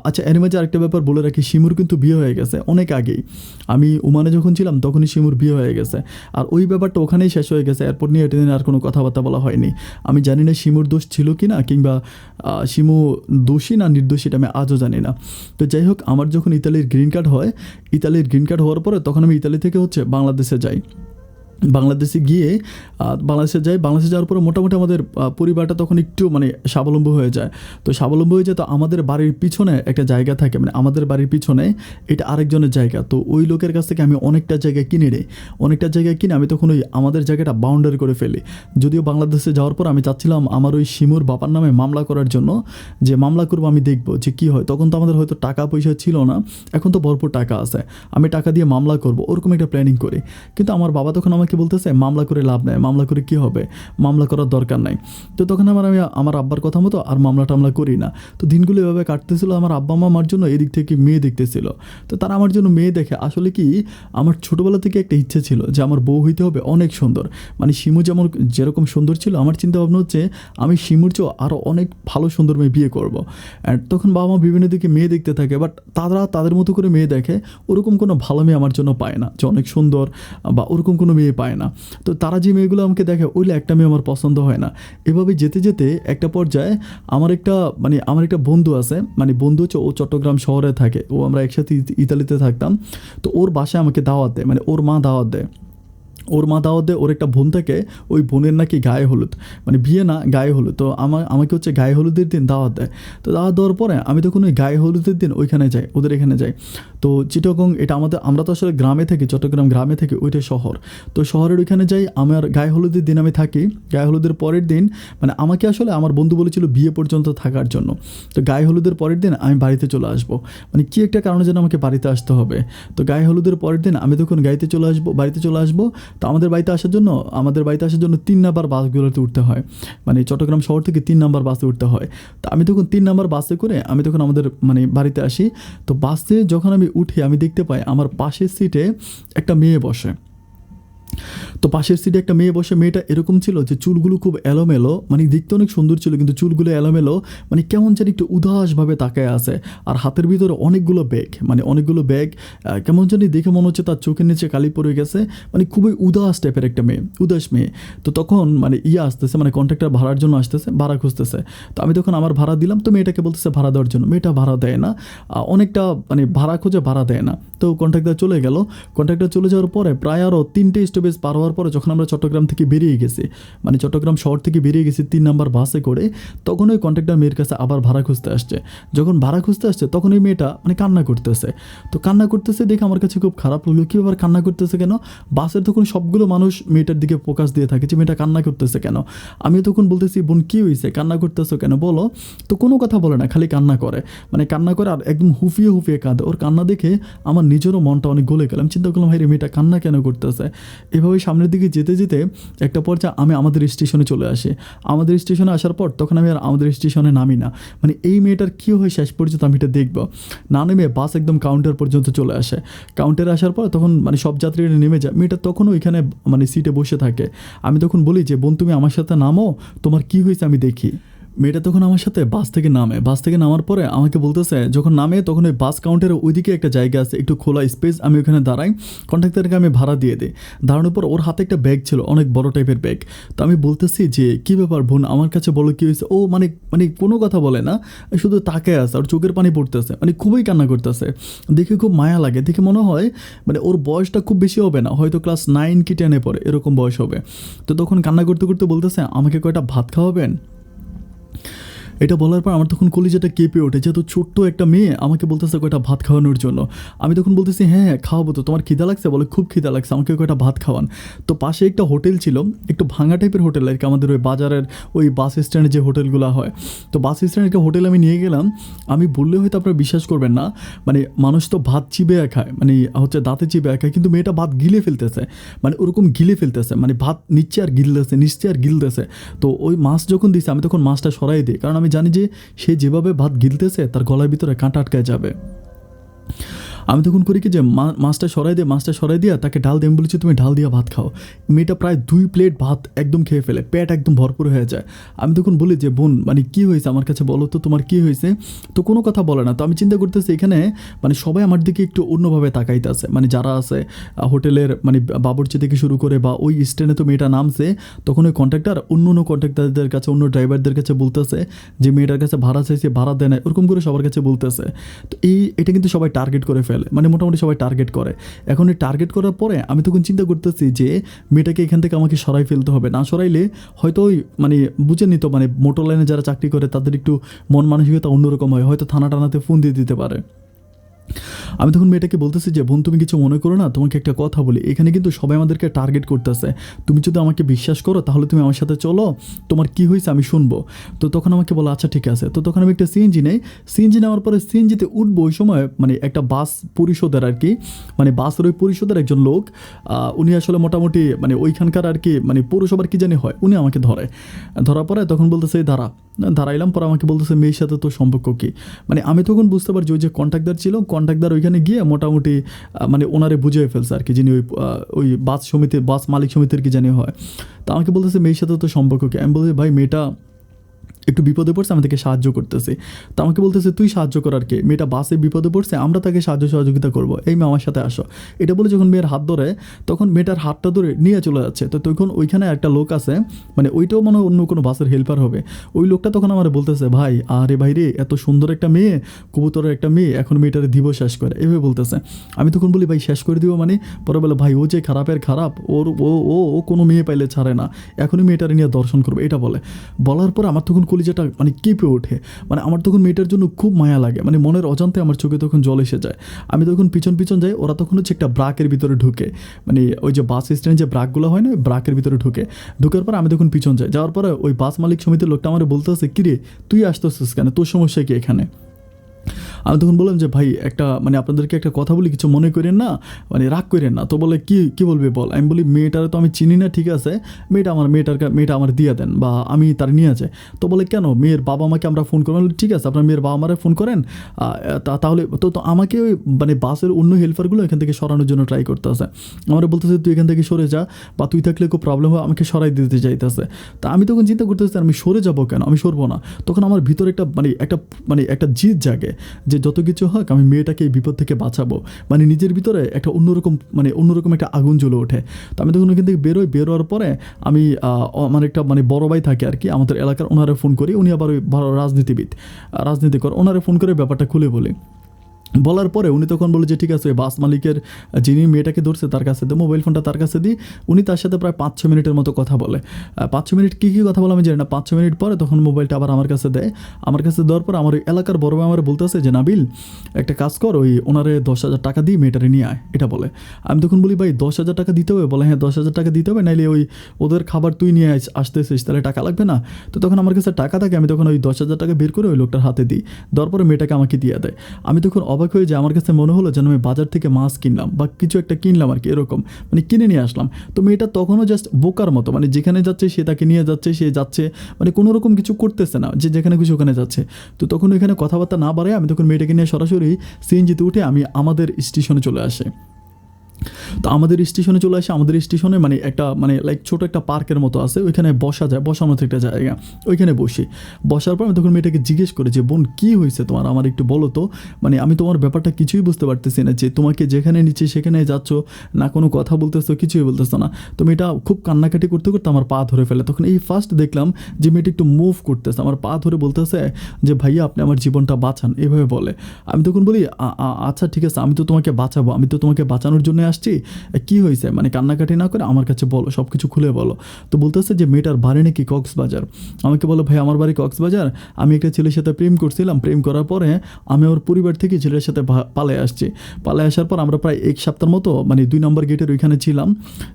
আচ্ছা, এর মাঝে আরেকটা ব্যাপার বলে রাখি, শিমুর কিন্তু বিয়ে হয়ে গেছে অনেক আগেই। আমি ওমানে যখন ছিলাম তখনই শিমুর বিয়ে হয়ে গেছে। আর ওই ব্যাপারটা ওখানেই শেষ হয়ে গেছে, এরপর নিয়ে এটা নিয়ে আর কোনো কথাবার্তা বলা হয়নি। আমি জানি না শিমুর দোষ ছিল কি না, কিংবা শিমু দোষী না নির্দোষী, এটা আমি আজও জানি না। তো যাই হোক, আমার যখন ইতালির গ্রিন কার্ড হয়, ইতালির গ্রিন কার্ড হওয়ার পরে তখন আমি ইতালি থেকে হচ্ছে বাংলাদেশে যাই। বাংলাদেশে বাংলাদেশে যাওয়ার পরে মোটামুটি আমাদের পরিবারটা তখন একটু মানে স্বাবলম্বী হয়ে যায়। তো আমাদের বাড়ির পিছনে একটা জায়গা থাকে, মানে আমাদের বাড়ির পিছনে এটা আরেকজনের জায়গা। তো ওই লোকের কাছ থেকে আমি অনেকটা জায়গা কিনে আমি তখন ওই আমাদের জায়গাটা বাউন্ডারি করে ফেলি। যদিও বাংলাদেশে যাওয়ার পর আমি চাচ্ছিলাম আমার ওই শিমুর বাবার নামে মামলা করার জন্য, যে মামলা করবো, আমি দেখবো যে কী হয়। তখন তো আমাদের হয়তো টাকা পয়সা ছিল না, এখন তো ভরপুর টাকা আছে, আমি টাকা দিয়ে মামলা করবো, ওরকম একটা প্ল্যানিং করি। কিন্তু আমার বাবা তখন আমাকে বলতেছে মামলা করে লাভ নাই, মামলা করে কি হবে, মামলা করার দরকার নাই। তো তখন আমি আমার আব্বার কথা মতো আর মামলা টামলা করি না। তো দিনগুলো এভাবে কাটতেছিল। আমার আব্বা মা আমার জন্য এদিক থেকে মেয়ে দেখতেছিল। তো তারা আমার জন্য মেয়ে দেখে, আসলে কি আমার ছোটোবেলা থেকে একটা ইচ্ছে ছিল যে আমার বউ হইতে হবে অনেক সুন্দর, মানে শিমু যেরকম সুন্দর ছিল, আমার চিন্তা ভাবনা হচ্ছে আমি শিমুর চেয়েও আরও অনেক ভালো সুন্দর মেয়ে বিয়ে করবো। অ্যান্ড তখন বাবা মা বিভিন্ন দিকে মেয়ে দেখতে থাকে, বাট তাদের মতো করে মেয়ে দেখে, ওরকম কোনো ভালো মেয়ে আমার জন্য পায় না যে অনেক সুন্দর, বা ওরকম কোনো মেয়ে পায় না। তো তারা যে মেয়েগুলো আমাকে দেখে ওইগুলো একটা মেয়ে আমার পছন্দ হয় না। এভাবে যেতে যেতে একটা পর্যায়ে আমার একটা বন্ধু আছে, মানে বন্ধু হচ্ছে ও চট্টগ্রাম শহরে থাকে, ও আমরা একসাথে ইতালিতে থাকতাম। তো ওর বাসায় আমাকে দাওয়াত দেয়, মানে ওর মা দাওয়াত দেয়। ওর একটা বোন থাকে, ওই বোনের নাকি গায়ে হলুদ, মানে বিয়ে না গায়ে হলুদ। তো আমাকে হচ্ছে গায়ে হলুদের দিন দাওয়াত দেয়। তো দাওয়াত দেওয়ার পরে আমি তখন ওই গায়ে হলুদের দিন ওইখানে যাই, ওদের এখানে যাই। তো চিটাগং এটা আমরা তো আসলে গ্রামে থাকি, চট্টগ্রাম গ্রামে থাকি, ওইটা শহর। তো শহরের ওইখানে যাই, আমার গায়ে হলুদের দিন আমি থাকি। গায়ে হলুদের পরের দিন মানে আমাকে আসলে আমার বন্ধু বলেছিল বিয়ে পর্যন্ত থাকার জন্য। তো গায়ে হলুদের পরের দিন আমি বাড়িতে চলে আসবো, মানে কী একটা কারণে যেন আমাকে বাড়িতে আসতে হবে। তো গায়ে হলুদের পরের দিন আমি তখন বাড়িতে চলে আসবো। তো আমাদের বাড়িতে আসার জন্য 3 নাম্বার বাসগুলোতে উঠতে হয়, মানে চট্টগ্রাম শহর থেকে 3 নাম্বার বাসে উঠতে হয়। তো আমি তখন 3 নাম্বার বাসে করে আমি তখন আমাদের মানে বাড়িতে আসি। তো বাসে যখন আমি উঠি আমি দেখতে পাই আমার পাশের সিটে একটা মেয়ে বসে। তো পাশের সিটে একটা মেয়ে বসে, মেয়েটা এরকম ছিল যে চুলগুলো খুব এলোমেলো, মানে দেখতে অনেক সুন্দর ছিল কিন্তু চুলগুলো এলোমেলো, মানে কেমন যেন একটু উদাসভাবে তাকায় আছে। আর হাতের ভিতরে অনেকগুলো ব্যাগ, কেমন জানি দেখে মনে হচ্ছে তার চোখের নিচে কালি পড়ে গেছে, মানে খুবই উদাস টাইপের একটা মেয়ে, উদাস মেয়ে। তো তখন মানে আসতেছে, মানে কন্ট্রাক্টর ভাড়ার জন্য আসতেছে, ভাড়া খুঁজতেছে। তো আমি তখন আমার ভাড়া দিলাম, তো মেয়েটাকে বলতেছে ভাড়া দেওয়ার জন্য, মেয়েটা ভাড়া দেয় না, অনেকটা মানে ভাড়া খোঁজে, ভাড়া দেয় না। তো কন্ট্রাক্টর চলে গেল। কন্ট্রাক্টর চলে যাওয়ার পরে প্রায় আরও 3টে স্টপেজ পার হওয়ার পরে যখন আমরা চট্টগ্রাম থেকে বেরিয়ে গেছি, মানে চট্টগ্রাম শহর থেকে বেরিয়ে গেছি 3 নাম্বার বাসে করে, তখন ওই কন্ট্রাক্টর মেয়ের কাছে আবার ভাড়া খুঁজতে আসছে। যখন ভাড়া খুঁজতে আসছে তখন ওই মেয়েটা মানে কান্না করতেছে। তো কান্না করতেছে দেখে আমার কাছে খুব খারাপ লাগলো, কী ব্যাপার কান্না করতেছে কেন? বাসের তখন সবগুলো মানুষ মেয়েটার দিকে ফোকাস দিয়ে থাকে যে মেয়েটা কান্না করতেছে কেন। আমি তখন বলতেছি বোন কী হয়েছে, কান্না করতেছো কেন বলো? তো কোনো কথা বলে না, খালি কান্না করে, মানে কান্না করে আর একদম হুফিয়ে কাঁদে। ওর কান্না দেখে আমার নিজেরও মনটা অনেক গলে গেলাম, চিন্তা করলাম ভাই রে মেয়েটা কান্না কেন করতেছে। এভাবে সামনের দিকে যেতে যেতে একটা পর্যায়ে আমি আমাদের স্টেশনে চলে আসি। আমাদের স্টেশনে আসার পর তখন আমি আর আমাদের স্টেশনে নামি না, মানে এই মেয়েটার কী হয় শেষ পর্যন্ত আমি এটা দেখবো না। নেমে বাস একদম কাউন্টার পর্যন্ত চলে আসে। কাউন্টারে আসার পর তখন মানে সব যাত্রীরা নেমে যায়, মেয়েটা তখনও ওইখানে মানে সিটে বসে থাকে। আমি তখন বলি যে বোন তুমি আমার সাথে নামো, তোমার কী হয়েছে আমি দেখি। মেয়েটা তখন আমার সাথে বাস থেকে নামার পরে আমাকে বলতেছে, যখন নামে তখন ওই বাস কাউন্টারের ওইদিকে একটা জায়গা আছে, একটু খোলা স্পেস, আমি ওখানে দাঁড়াই, কন্ট্রাক্টরকে আমি ভাড়া দিয়ে দিই। দাঁড়ানোর পর ওর হাতে একটা ব্যাগ ছিল, অনেক বড় টাইপের ব্যাগ। তো আমি বলতেছি যে কী ব্যাপার বোন আমার কাছে বলো কী হয়েছে। ও মানে কোনো কথা বলে না, শুধু তাকায় আছে, ওর চোখের পানি পড়তেছে, মানে খুবই কান্না করতেছে। দেখে খুব মায়া লাগে, দেখে মনে হয় মানে ওর বয়সটা খুব বেশি হবে না, হয়তো ক্লাস 9 কি 10 পড়ে এরকম বয়স হবে। তো তখন কান্না করতে করতে বলতেছে আমাকে কয়টা ভাত খাওয়াবেন। এটা বলার পর আমার তখন কলিজাটা কেঁপে ওঠে, যেহেতু ছোট্ট একটা মেয়ে আমাকে বলতেছে কয়টা ভাত খাওয়ানোর জন্য। আমি তখন বলতেছি হ্যাঁ খাওয়াবো, তো তোমার খিদা লাগছে? বলে খুব খিদা লাগছে, আমাকে কয়টা ভাত খাওয়ান। তো পাশে একটা হোটেল ছিল, একটু ভাঙা টাইপের হোটেল আর কি, আমাদের ওই বাজারের ওই বাস স্ট্যান্ডে যে হোটেলগুলো হয়। তো বাস স্ট্যান্ডে একটা হোটেল আমি নিয়ে গেলাম। আমি বললে হয়তো আপনারা বিশ্বাস করবেন না, মানে মানুষ তো ভাত চিবে খায়, মানে হচ্ছে দাঁতে চিবে খায়, কিন্তু মেয়েটা ভাত গিলে ফেলতেছে, মানে ওরকম গিলে ফেলতেছে, মানে ভাত নিচ্ছে আর গিলতেছে। তো ওই মাছ যখন দিছে আমি তখন মাছটা সরাই দিই, কারণ আমি জানি যে সে যেভাবে ভাত গিলতেছে তার গলার ভিতরে কাঁটা আটকায় যাবে। আমি তখন করি কি যে মাছটা সরাই দিয়ে তাকে ডাল দিয়ে বলেছি তুমি ডাল দিয়ে ভাত খাও। মেয়েটা প্রায় 2 প্লেট ভাত একদম খেয়ে ফেলে, পেট একদম ভরপুর হয়ে যায়। আমি তখন বলি যে বোন মানে কী হয়েছে আমার কাছে বলো তো, তোমার কী হয়েছে? তো কোনো কথা বলে না। তো আমি চিন্তা করতেছি এখানে মানে সবাই আমার দিকে একটু অন্যভাবে তাকাইতেছে, মানে যারা আছে হোটেলের মানে বাবুর্চি থেকে শুরু করে বা ওই স্ট্যান্ডে তো মেয়েটা নামছে, তখন ওই কন্ট্রাক্টর অন্য কন্ট্রাক্টরদের কাছে, অন্য ড্রাইভারদের কাছে বলতেছে যে মেয়েটার কাছে ভাড়া চাইছে, ভাড়া দেয় না, ওরকম করে সবার কাছে বলতেছে। তো এটা কিন্তু সবাই টার্গেট করে ফেলে, মানে মোটামুটি সবাই টার্গেট করে। এখন এই টার্গেট করার পরে আমি তখন চিন্তা করতেছি যে মেয়েটাকে এখান থেকে আমাকে সরাই ফেলতে হবে, না সরাইলে হয়তো ওই মানে বুঝে নিত, মানে মোটর লাইনে যারা চাকরি করে তাদের একটু মন মানসিকতা অন্যরকম হয়, হয়তো থানা টানাতে ফোন দিয়ে দিতে পারে। আমি তখন মেয়েটাকে বলতেছি যে বোন তুমি কিছু মনে করো না, তোমাকে একটা কথা বলি, এখানে কিন্তু সবাই আমাদেরকে টার্গেট করতেছে, তুমি যদি আমাকে বিশ্বাস করো তাহলে তুমি আমার সাথে চলো, তোমার কি হয়েছে আমি শুনবো। তো তখন আমাকে বলো আচ্ছা ঠিক আছে। তো তখন আমি একটা সিএনজি নেই, সিএনজি নেওয়ার পরে সিএনজিতে উঠবো, ওই সময় মানে একটা বাস পরিষদের আর কি, মানে বাসের ওই পরিষদের একজন লোক, উনি আসলে মোটামুটি মানে ওইখানকার আর কি মানে পৌরসভার কি জানি হয়, উনি আমাকে ধরার পরে তখন বলতেছে দাঁড়াইলাম, পরে আমাকে বলতেছে মেয়ের সাথে তো সম্পর্ক কী। মানে আমি তখন বুঝতে পারছি ওই যে কন্ট্রাক্টর ছিল, কন্ট্রাক্টর ওইখানে গিয়ে মোটামুটি মানে ওনারে বুঝিয়ে ফেলছে আর কি, যিনি ওই বাস মালিক সমিতির কি জানি হয়। তো আমাকে বলতেছে মেয়ের সাথে তো সম্পর্ক কী। আমি বলছি ভাই মেয়েটা একটু বিপদে পড়ছে, আমি তাকে সাহায্য করতেছি। তো আমাকে বলতেছে তুই সাহায্য করার কে, মেয়েটা বাসে বিপদে পড়ছে, আমরা তাকে সাহায্য সহযোগিতা করবো, এই মেয়ে আমার সাথে আসো। এটা বলে যখন মেয়ের হাত ধরে, তখন মেয়েটার হাতটা ধরে নিয়ে চলে যাচ্ছে। তো তখন ওইখানে একটা লোক আছে, মানে ওইটাও মনে হয় অন্য কোনো বাসের হেল্পার হবে। ওই লোকটা তখন আমার বলতেছে ভাই, আরে ভাই রে, এত সুন্দর একটা মেয়ে, কবুতরের একটা মেয়ে, এখন মেয়েটারে দিব শেষ করে, এভাবে বলতেছে। আমি তখন বলি ভাই শেষ করে দিব মানে? পরে বলে ভাই ও যে খারাপের খারাপ, ওর ও ও ও কোনো মেয়ে পাইলে ছাড়ে না, এখনই মেয়েটারে নিয়ে দর্শন করবে, এটা বলে। বলার পর আমার তখন কলিজাটা মানে কেঁপে ওঠে। মানে আমার তখন মেয়েটার জন্য খুব মায়া লাগে, মানে মনের অজান্তে আমার চোখে তখন জল এসে যায়। আমি তখন পিছন পিছন যাই, ওরা তখন হচ্ছে একটা ব্রাকের ভিতরে ঢুকে, মানে ওই যে বাস স্ট্যান্ড যে ব্রাকগুলো হয় না, ওই ব্রাকের ভিতরে ঢুকার পর আমি তখন পিছন যাই। যাওয়ার পরে ওই বাস মালিক সমিতির লোকটা আমার বলতেছে, কিরে তুই আসতেছিস কেন, তোর সমস্যা কি এখানে? আমি তখন বললাম যে ভাই একটা মানে আপনাদেরকে একটা কথা বলি, কিছু মনে করেন না, মানে রাগ করেন না। তো বলে কি বলবে বল। আমি বলি মেয়েটারে তো আমি চিনি না, ঠিক আছে, মেয়েটা আমার দিয়ে দেন বা আমি তার নিয়ে যাই। তো বলে কেন, মেয়ের বাবা মাকে আমরা ফোন করবো। ঠিক আছে, আপনার মেয়ের বাবা মারে ফোন করেন। তাহলে তো আমাকে ওই মানে বাসের অন্য হেল্পারগুলো এখান থেকে সরানোর জন্য ট্রাই করতে আসে। আমার বলতেছে তুই এখান থেকে সরে যা, বা তুই থাকলে খুব প্রবলেম হয়, আমাকে সরাই দিতে চাইতেছে। তা আমি তখন চিন্তা করতেছি আমি সরে যাবো কেন, আমি সরবো না। তখন আমার ভিতরে একটা জিদ জাগে যে যত কিছু হোক আমি মেয়েটাকে এই বিপদ থেকে বাঁচাবো। মানে নিজের ভিতরে একটা অন্যরকম একটা আগুন জ্বলে ওঠে। তো আমি তখন ওখান থেকে বেরোয়ার পরে আমি আমার একটা মানে বড় ভাই থাকে আর কি আমাদের এলাকার, ওনারে ফোন করি। উনি আবার ওই ভালো রাজনীতিকর, ওনারে ফোন করে ব্যাপারটা খুলে বলি। বলার পরে উনি তখন বলে যে ঠিক আছে, বাস মালিকের যিনি মেয়েটাকে ধরছে তার কাছে দিই, মোবাইল ফোনটা তার কাছে দিই। উনি তার সাথে প্রায় 5-6 মিনিটের মতো কথা বলে। 5-6 মিনিট কী কথা বলে আমি জানি না। 5-6 মিনিট পরে তখন মোবাইলটা আবার আমার কাছে দেয়। আমার কাছে দেওয়ার পর আমার ওই এলাকার বড় ভাই আমার বলতেছে যে নাবিল, একটা কাজ কর, ওই ওনারে 10,000 টাকা দিই, মেয়েটারে নিয়ে আয়, এটা বলে। আমি তখন বলি ভাই 10,000 টাকা দিতে হবে? বলে হ্যাঁ 10,000 টাকা দিতে হবে, নাইলে ওই ওদের খাবার তুই নিয়ে আসতেছিস, তাহলে টাকা লাগবে না। তো তখন আমার কাছে টাকা থাকে, আমি তখন ওই 10,000 টাকা বের করে ওই লোকটার হাতে দিই। দেওয়ার পরে মেয়েটাকে আমাকে দিয়ে দেয়। আমি তখন অবাক হয়ে যে আমার কাছে মনে হলো যেন আমি বাজার থেকে মাছ কিনলাম বা কিছু একটা কিনলাম আর কি, এরকম মানে কিনে নিয়ে আসলাম। তো মেয়েটা তখনও জাস্ট বোকার মতো, মানে যেখানে যাচ্ছে সে তাকে নিয়ে যাচ্ছে, সে যাচ্ছে, মানে কোনো রকম কিছু করতেছে না, যে যেখানে খুশি ওখানে যাচ্ছে। তো তখন ওইখানে কথাবার্তা না বাড়ায় আমি তখন মেয়েটাকে নিয়ে সরাসরি সিএনজিতে উঠে আমি আমাদের স্টেশনে চলে আসি। তো আমাদের স্টেশনে চলে আসে। আমাদের স্টেশনে মানে একটা মানে লাইক ছোটো একটা পার্কের মতো আছে, ওইখানে বসা যায়, বসার মতো একটা জায়গা, ওইখানে বসার পর আমি তখন মেয়েটাকে জিজ্ঞেস করি যে বোন কী হয়েছে তোমার, আমার একটু বলো তো, মানে আমি তোমার ব্যাপারটা কিছুই বুঝতে পারতেছি না, যে তোমাকে যেখানে নিচ্ছে সেখানে যাচ্ছ, না কোনো কথা বলতেছো, কিছুই বলতেছো না। তো মেয়েটা খুব কান্নাকাটি করতে করতে আমার পা ধরে ফেলে। তখন এই ফার্স্ট দেখলাম যে মেয়েটা একটু মুভ করতেছে, আমার পা ধরে বলতেছে যে ভাইয়া আপনি আমার জীবনটা বাঁচান, এভাবে বলে। আমি তখন বলি আচ্ছা ঠিক আছে, আমি তো তোমাকে বাঁচাবো, আমি তো তোমাকে বাঁচানোর জন্য আসছি, কি হয়েছে, মানে কান্নাকাটি না করে আমার কাছে বলো, সব কিছু খুলে বলো। তো বলতেছে যে মেয়েটার বাড়ি নাকি কক্সবাজার। আমাকে বলো ভাই আমার বাড়ি কক্সবাজার, আমি একটা ছেলের সাথে প্রেম করছিলাম, প্রেম করার পরে আমি ওর পরিবার থেকে ছেলের সাথে পালিয়ে আসছি। পালিয়ে আসার পর আমরা প্রায় 1 সপ্তাহের মতো মানে 2 নম্বর গেটের ওইখানে ছিলাম।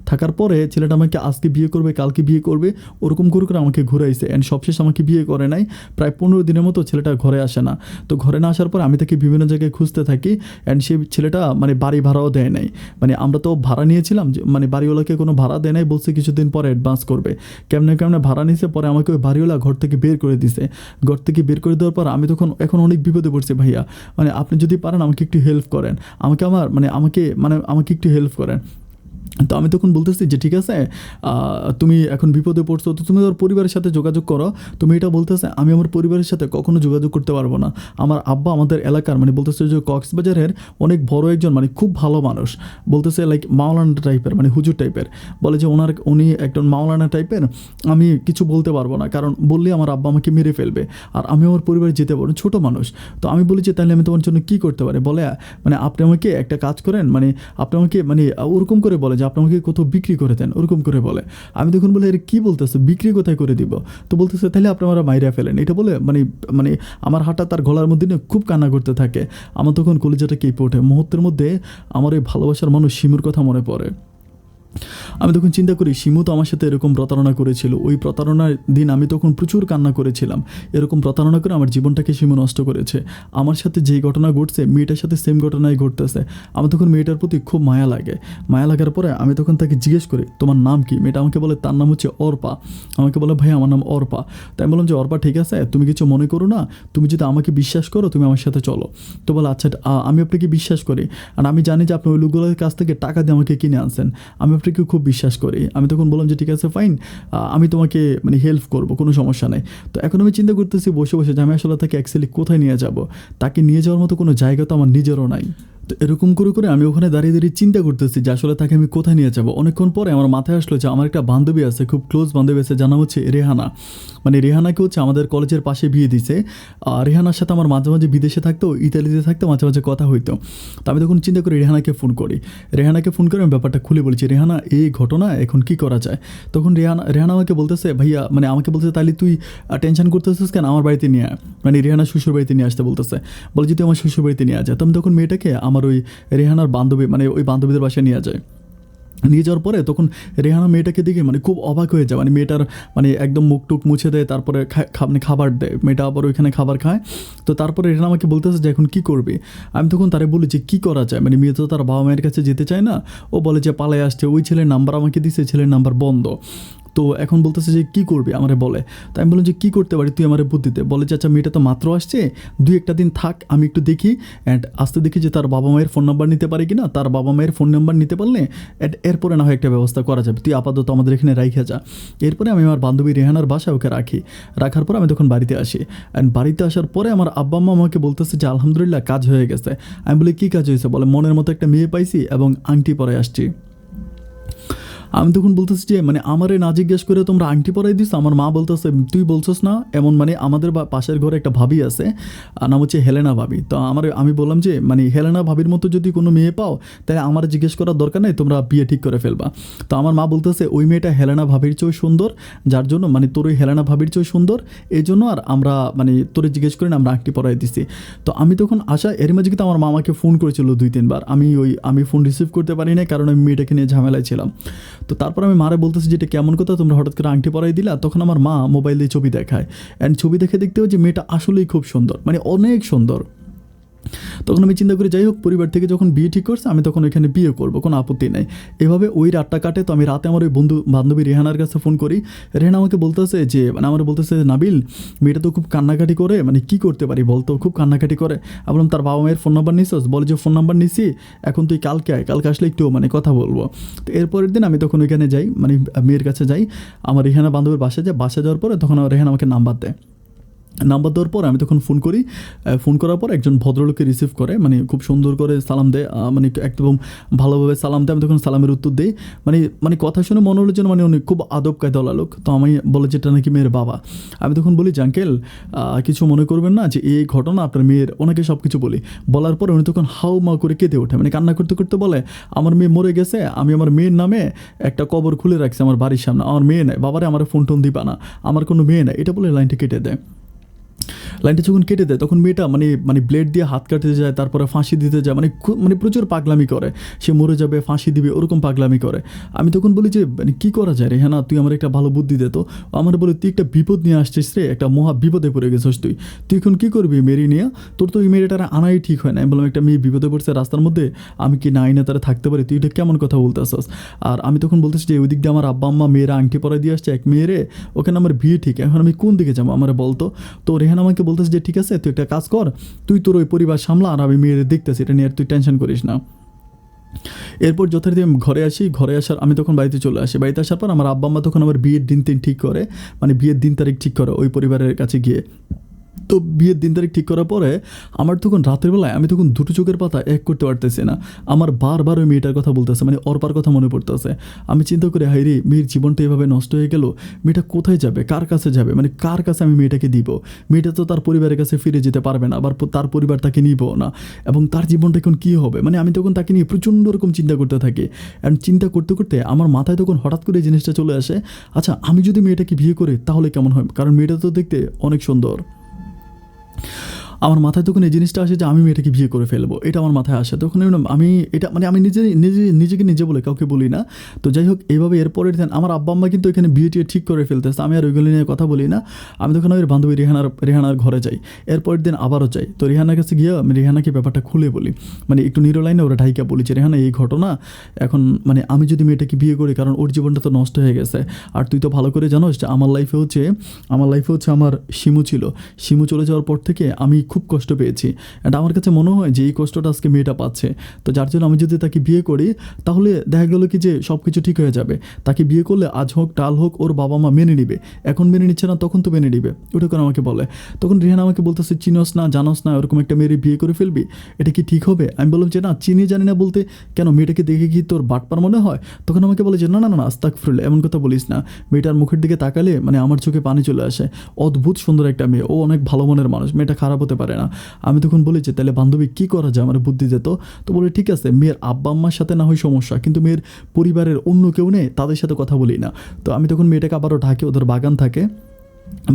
থাকার পরে ছেলেটা আমাকে আজকে বিয়ে করবে, কালকে বিয়ে করবে, ওরকম করে করে আমাকে ঘুরাইছে। অ্যান্ড সবশেষ আমাকে বিয়ে করে নাই। প্রায় 15 দিনের মতো ছেলেটা ঘরে আসে না। তো ঘরে না আসার পর আমি তাকে বিভিন্ন জায়গায় খুঁজতে থাকি। অ্যান্ড সেই ছেলেটা মানে বাড়ি ভাড়াও দেয় নাই, মানে আমরা তো ভাড়া নিয়েছিলাম, যে মানে বাড়িওয়ালাকে কোনো ভাড়া দেয় নাই, বলছে কিছুদিন পরে অ্যাডভান্স করবে। কেমনে ভাড়া নিয়েছে, পরে আমাকে ওই বাড়িওয়ালা ঘর থেকে বের করে দিছে। ঘর থেকে বের করে দেওয়ার পর আমি তখন এখন অনেক বিপদে পড়ছি ভাইয়া, মানে আপনি যদি পারেন আমাকে একটু হেল্প করেন, আমাকে একটু হেল্প করেন। তো আমি তখন বলতেছি যে ঠিক আছে, তুমি এখন বিপদে পড়ছো, তো তুমি তোমার পরিবারের সাথে যোগাযোগ করো। তুমি এটা বলতেছে আমি আমার পরিবারের সাথে কখনো যোগাযোগ করতে পারবো না। আমার আব্বা আমাদের এলাকার মানে বলতেছে যে কক্সবাজারের অনেক বড় একজন মানে খুব ভালো মানুষ, বলতেছে লাইক মাওলানা টাইপের, মানে হুজুর টাইপের, বলে যে উনি একজন মাওলানা টাইপের, আমি কিছু বলতে পারবো না, কারণ বললে আমার আব্বা আমাকে মেরে ফেলবে, আর আমি আমার পরিবারে যেতে পারবো, ছোটো মানুষ। তো আমি বলি যে তাহলে আমি তোমার জন্য কী করতে পারি। বলে মানে আপনি আমাকে একটা কাজ করেন, মানে আপনি আমাকে মানে ওরকম করে বলে যে আপনি আমাকে কোথাও বিক্রি করে দেন, ওরকম করে বলে। আমি তখন বলে এর কী বলতেছে, বিক্রি কোথায় করে দিব। তো বলতেছে তাহলে আপনি আমার মাইরা ফেলেন, এটা বলে মানে মানে আমার হাঁটা তার গলার মধ্যে নিয়ে খুব কান্না করতে থাকে। আমার তখন কলিজাটা কেঁপে ওঠে। মুহূর্তের মধ্যে আমার ওই ভালোবাসার মানুষ শিমুর কথা মনে পড়ে। আমি তখন চিন্তা করি শিমু তো আমার সাথে এরকম প্রতারণা করেছিল, ওই প্রতারণার দিন আমি তখন প্রচুর কান্না করেছিলাম। এরকম প্রতারণা করে আমার জীবনটাকে শিমু নষ্ট করেছে। আমার সাথে যেই ঘটনা ঘটছে মেয়েটার সাথে সেম ঘটনাই ঘটতেছে। আমার তখন মেয়েটার প্রতি খুব মায়া লাগে। মায়া লাগার পরে আমি তখন তাকে জিজ্ঞেস করি তোমার নাম কি। মেয়েটা আমাকে বলে তার নাম হচ্ছে অর্পা। আমাকে বলে ভাই আমার নাম অর্পা। তাই আমি বললাম যে অর্পা ঠিক আছে, তুমি কিছু মনে করো না, তুমি যদি আমাকে বিশ্বাস করো তুমি আমার সাথে চলো। তো বলে আচ্ছা আমি আপনাকে বিশ্বাস করি, আর আমি জানি যে আপনি ওই লোকগুলোর কাছ থেকে টাকা দিয়ে আমাকে কিনে আনছেন, আমি আপনাকে খুব বিশ্বাস করি। আমি তখন বললাম যে ঠিক আছে ফাইন, আমি তোমাকে মানে হেল্প করব, কোনো সমস্যা নাই। তো এখন আমি চিন্তা করতেছি বসে বসে যে আমি আসলে তাকে অ্যাকচুয়ালি কোথায় নিয়ে যাব, তাকে নিয়ে যাওয়ার মতো কোনো জায়গা তো আমার নিজেরও নাই। তো এরকম করে করে আমি ওখানে দাঁড়িয়ে দাঁড়িয়ে চিন্তা করতেছি যে আসলে তাকে আমি কোথায় নিয়ে যাবো। অনেকক্ষণ পরে আমার মাথায় আসলো যে আমার একটা বান্ধবী আছে, খুব ক্লোজ বান্ধবী আছে, জানা হচ্ছে রেহানা। মানে রেহানাকে হচ্ছে আমাদের কলেজের পাশে বিয়ে দিছে। রেহানার সাথে আমার মাঝে মাঝে বিদেশে থাকতো, ইতালিতে থাকতো, মাঝে মাঝে কথা হইতো। তো আমি তখন চিন্তা করি রেহানাকে ফোন করি। রেহানাকে ফোন করে আমি ব্যাপারটা খুলে বলেছি, রেহানা এই ঘটনা, এখন কি করা যায়। তখন রেহানা আমাকে বলতেছে ভাইয়া, মানে আমাকে বলতেছে তাহলে তুই টেনশন করতেছিস কেন, আমার বাড়িতে নিয়ে আয়। মানে রেহানা শ্বশুর বাড়িতে নিয়ে আসতে বলতেছে, বলে যদি আমার শ্বশুর বাড়িতে নিয়ে যায়। তো আমি তখন মেয়েটাকে আমার ওই রেহানার বান্ধবী, মানে ওই বান্ধবীদের বাসায় নিয়ে যায়। নিয়ে যাওয়ার পরে তখন রেহানা মেয়েটাকে দেখে মানে খুব অবাক হয়ে যায়। মানে মেয়েটার মানে একদম মুখ টুক মুছে দেয়, তারপরে মানে খাবার দেয়, মেয়েটা আবার ওইখানে খাবার খায়। তো তারপরে রেহানা আমাকে বলতেছে যে এখন কী করবে। আমি তখন তারে বলি যে কী করা যায়, মানে মেয়ে তো তার বাবা মায়ের কাছে যেতে চায় না। ও বলে যে পালায় আসছে, ওই ছেলের নাম্বার আমাকে দিছে, ছেলের নাম্বার বন্ধ। তো এখন বলতেছে যে কী করবি আমারে বলে। তাই আমি বললাম যে কী করতে পারি তুই আমারে বুদ্ধিতে। বলে যে আচ্ছা মেয়েটা তো মাত্র আসছে, 2-1টা দিন থাক, আমি একটু দেখি অ্যান্ড আসতে দেখি যে তার বাবা মায়ের ফোন নাম্বার নিতে পারি কিনা। তার বাবা মায়ের ফোন নাম্বার নিতে পারলে এরপরে না হয় একটা ব্যবস্থা করা যাবে, তুই আপাতত আমাদের এখানে রাইখে যা। এরপরে আমি আমার বান্ধবী রেহানার বাসায় ওকে রাখি। রাখার পর আমি তখন বাড়িতে আসি। অ্যান্ড বাড়িতে আসার পরে আমার আব্বা আম্মা আমাকে বলতেছে যে আলহামদুলিল্লাহ কাজ হয়ে গেছে। আমি বলি কী কাজ হয়েছে, বলে মনের মতো একটা মেয়ে পাইছি এবং আংটি পরে আসছি। আমি তখন বলতেছি যে মানে আমারে না জিজ্ঞেস করে তোমরা আংটি পরাই দিস। আমার মা বলতেছে তুই বলছস না এমন। মানে আমাদের পাশের ঘরে একটা ভাবি আছে, নাম হচ্ছে হেলেনা ভাবি। তো আমি বললাম যে মানে হেলেনা ভাবির মতো যদি কোনো মেয়ে পাও তাহলে আমার জিজ্ঞেস করার দরকার নেই, তোমরা বিয়ে ঠিক করে ফেলবা। তো আমার মা বলতেছে ওই মেয়েটা হেলেনা ভাবির চেয়েও সুন্দর, যার জন্য মানে তোর ওই হেলেনা ভাবির চেয়েও সুন্দর, এই জন্য আর আমরা মানে তোরে জিজ্ঞেস করি না, আমরা আংটি পরাই দিছি। তো আমি তখন এর মাঝে কিন্তু আমার মা আমাকে ফোন করেছিল 2-3 বার। আমি ফোন রিসিভ করতে পারি না, কারণ আমি মেয়েটাকে নিয়ে ঝামেলায় ছিলাম। তো তারপর আমি মারে বলতেছি যে এটা কেমন কথা, তোমরা হঠাৎ করে আংটি পরাই দিলা। তখন আমার মা মোবাইল দিয়ে ছবি দেখায়, অ্যান্ড ছবি দেখে দেখতেও যে মেয়েটা আসলেই খুব সুন্দর, মানে অনেক সুন্দর। তখন আমি চিন্তা করি যাই হোক, পরিবার থেকে যখন বিয়ে ঠিক করছে আমি তখন ওইখানে বিয়ে করবো, কোনো আপত্তি নেই। এভাবে ওই রাতটা কাটে। তো আমি রাতে আমার ওই বান্ধবী রেহানার কাছে ফোন করি। রেহানা আমাকে বলতেছে যে মানে আমার বলতেছে যে নাবিল মেয়েটা তো খুব কান্নাকাটি করে, মানে কী করতে পারি বলতো, খুব কান্নাকাটি করে। আমি বললাম তার বাবা মায়ের ফোন নাম্বার নিছিস, বলে যে ফোন নাম্বার নিছি, এখন তুই কালকে আয়, কালকে আসলে একটু মানে কথা বলবো। তো এরপরের দিন আমি তখন ওইখানে যাই, মানে মেয়ের কাছে যাই, আমার রেহানা বান্ধবীর বাসায় যাই। বাসায় যাওয়ার পরে তখন রেহানা আমাকে নাম্বার দেয়। নাম্বার দেওয়ার পর আমি তখন ফোন করি। ফোন করার পর একজন ভদ্রলোককে রিসিভ করে, মানে খুব সুন্দর করে সালাম দেয়, মানে একদম ভালোভাবে সালাম দেয়। আমি তখন সালামের উত্তর দিই। মানে কথা শুনে মনে হলো যেন মানে উনি খুব আদব কায়দাওয়ালা লোক। তো আমি বলে যে এটা নাকি মেয়ের বাবা। আমি তখন বলি যে আঙ্কেল কিছু মনে করবেন না যে এই ঘটনা আপনার মেয়ের, ওনাকে সব কিছু বলি। বলার পর উনি তখন হাউ মা করে কেঁদে ওঠে, মানে কান্না করতে করতে বলে আমার মেয়ে মরে গেছে, আমি আমার মেয়ের নামে একটা কবর খুলে রাখছি আমার বাড়ির সামনে, আমার মেয়ে নেয়, বাবারে আমার ফোন টোন দিবা না, আমার কোনো মেয়ে নেই, এটা বলে লাইনটা কেটে দেয়। লাইনটা যখন কেটে দেয় তখন মেয়েটা মানে ব্লেড দিয়ে হাত কাটতে যায়, তারপরে ফাঁসি দিতে যায়, মানে প্রচুর পাগলামি করে, সে মরে যাবে ফাঁসি দিবে ওরকম পাগলামি করে। আমি তখন বলি যে মানে কী করা যায় রে, হ্যাঁ না তুই আমার একটা ভালো বুদ্ধি দে তো। আমার বলে তুই একটা বিপদ নিয়ে আসছিস রে, একটা মহা বিপদে পড়ে গেছিস তুই এখন কী করবি মেরি নিয়ে, তোর তো ওই মেয়েটারা আনাই ঠিক হয় না। আমি বললাম একটা মেয়ে বিপদে পড়ছে রাস্তার মধ্যে, আমি কি না আইনে তারা থাকতে পারি, তুই এটা কেমন কথা বলতেছস। আর আমি তখন বলতেছি যে ওই দিক দিয়ে আমার আব্বা আম্মা মেয়েরা আংটি পরাই দিয়ে আসছে এক মেয়েরে, ওখানে আমার বিয়ে ঠিক, এখন আমি কোন দিকে যাবো আমার বলতো। তো রেহান আমাকে বলতেছে যে ঠিক আছে তুই একটা কাজ কর, তুই তোর ওই পরিবার সামলা, আর আমি মেয়েদের দেখতেছি, এটা নিয়ে আর তুই টেনশন করিস না। এরপর যথারীতি আমি ঘরে আসি। ঘরে আসার আমি তখন বাড়িতে চলে আসি। বাড়িতে আসার পর আমার আব্বা আম্মা তখন আমার বিয়ের দিন ঠিক করে, মানে বিয়ের দিন তারিখ ঠিক করে ওই পরিবারের কাছে গিয়ে। তো বিয়ের দিন তারিখ ঠিক করার পরে আমার তখন রাতের বেলায় আমি তখন দুটো চোখের পাতা এক করতে পারতেছি না। আমার বারবার ওই মেয়েটার কথা বলতেছে, মানে অর্পার কথা মনে পড়তেছে। আমি চিন্তা করি হাই রে, মেয়ের জীবনটা এভাবে নষ্ট হয়ে গেল, মেয়েটা কোথায় যাবে, কার কাছে যাবে, মানে কার কাছে আমি মেয়েটাকে দিব। মেয়েটা তো তার পরিবারের কাছে ফিরে যেতে পারবে না, আবার তার পরিবার তাকে নিব না, এবং তার জীবনটা এখন কী হবে। মানে আমি তখন তাকে নিয়ে প্রচণ্ড রকম চিন্তা করতে থাকি। অ্যান্ড চিন্তা করতে করতে আমার মাথায় তখন হঠাৎ করে এই জিনিসটা চলে আসে, আচ্ছা আমি যদি মেয়েটাকে বিয়ে করি তাহলে কেমন হয়, কারণ মেয়েটা তো দেখতে অনেক সুন্দর। আমার মাথায় তখন এই জিনিসটা আসে যে আমি মেয়েটাকে বিয়ে করে ফেলবো, এটা আমার মাথায় আসে। তখন আমি এটা মানে আমি নিজেকে নিজে বলে কাউকে বলি না। তো যাই হোক এইভাবে এরপরের দিন আমার আব্বা আম্মা কিন্তু এখানে বিয়ে টিয়ে ঠিক করে ফেলতেছে, আমি আর ওইগুলো নিয়ে কথা বলি না। আমি তখন ওই বান্ধবী রেহানার ঘরে যাই। এরপরের দিন আবারও যাই। তো রেহানার কাছে গিয়ে আমি রেহানাকে ব্যাপারটা খুলে বলি, মানে একটু নিরলাইনে ওরা ঢাইকা বলি যে রেহানা এই ঘটনা, এখন মানে আমি যদি মেয়েটাকে বিয়ে করি, কারণ ওর জীবনটা তো নষ্ট হয়ে গেছে। আর তুই তো ভালো করে জানোস যে আমার লাইফে হচ্ছে আমার শিমু ছিল। শিমু চলে যাওয়ার পর থেকে আমি খুব কষ্ট পেয়েছি, অ্যান্ড আমার কাছে মনে হয় যে এই কষ্টটা আজকে মেয়েটা পাচ্ছে। তো যার জন্য আমি যদি তাকে বিয়ে করি তাহলে দেখা গেলো কি যে সব কিছু ঠিক হয়ে যাবে। তাকে বিয়ে করলে আজ হোক কাল হোক ওর বাবা মা মেনে নিবে, এখন মেনে নিচ্ছে না তখন তো মেনে নিবে, ওটা করে আমাকে বলে। তখন রিহানা আমাকে বলতেছে চিনস না জানোস না ওরকম একটা মেয়ের বিয়ে করে ফেলবি, এটা কি ঠিক হবে? আমি বললাম যে না চিনি জানি না বলতে কেন, মেয়েটাকে দেখে কি তোর বাটপার মনে হয়? তখন আমাকে বলে যে না না না আস্তাগফিরুল্লাহ, এমন কথা বলিস না। মেয়েটার মুখের দিকে তাকালে মানে আমার চোখে পানি চলে আসে। অদ্ভুত সুন্দর একটা মেয়ে, ও অনেক ভালো মনের মানুষ, মেয়েটা খারাপ হতে পারে না। আমি তখন বলি যে তাহলে বান্ধবী কী করা যায়, আমার বুদ্ধি যেত। তো বলে ঠিক আছে, মেয়ের আব্বা আম্মার সাথে না হয় সমস্যা, কিন্তু মেয়ের পরিবারের অন্য কেউ নেই, তাদের সাথে কথা বলি না। তো আমি তখন মেয়েটাকে আবারও ঢাকি, ওদের বাগান থাকে,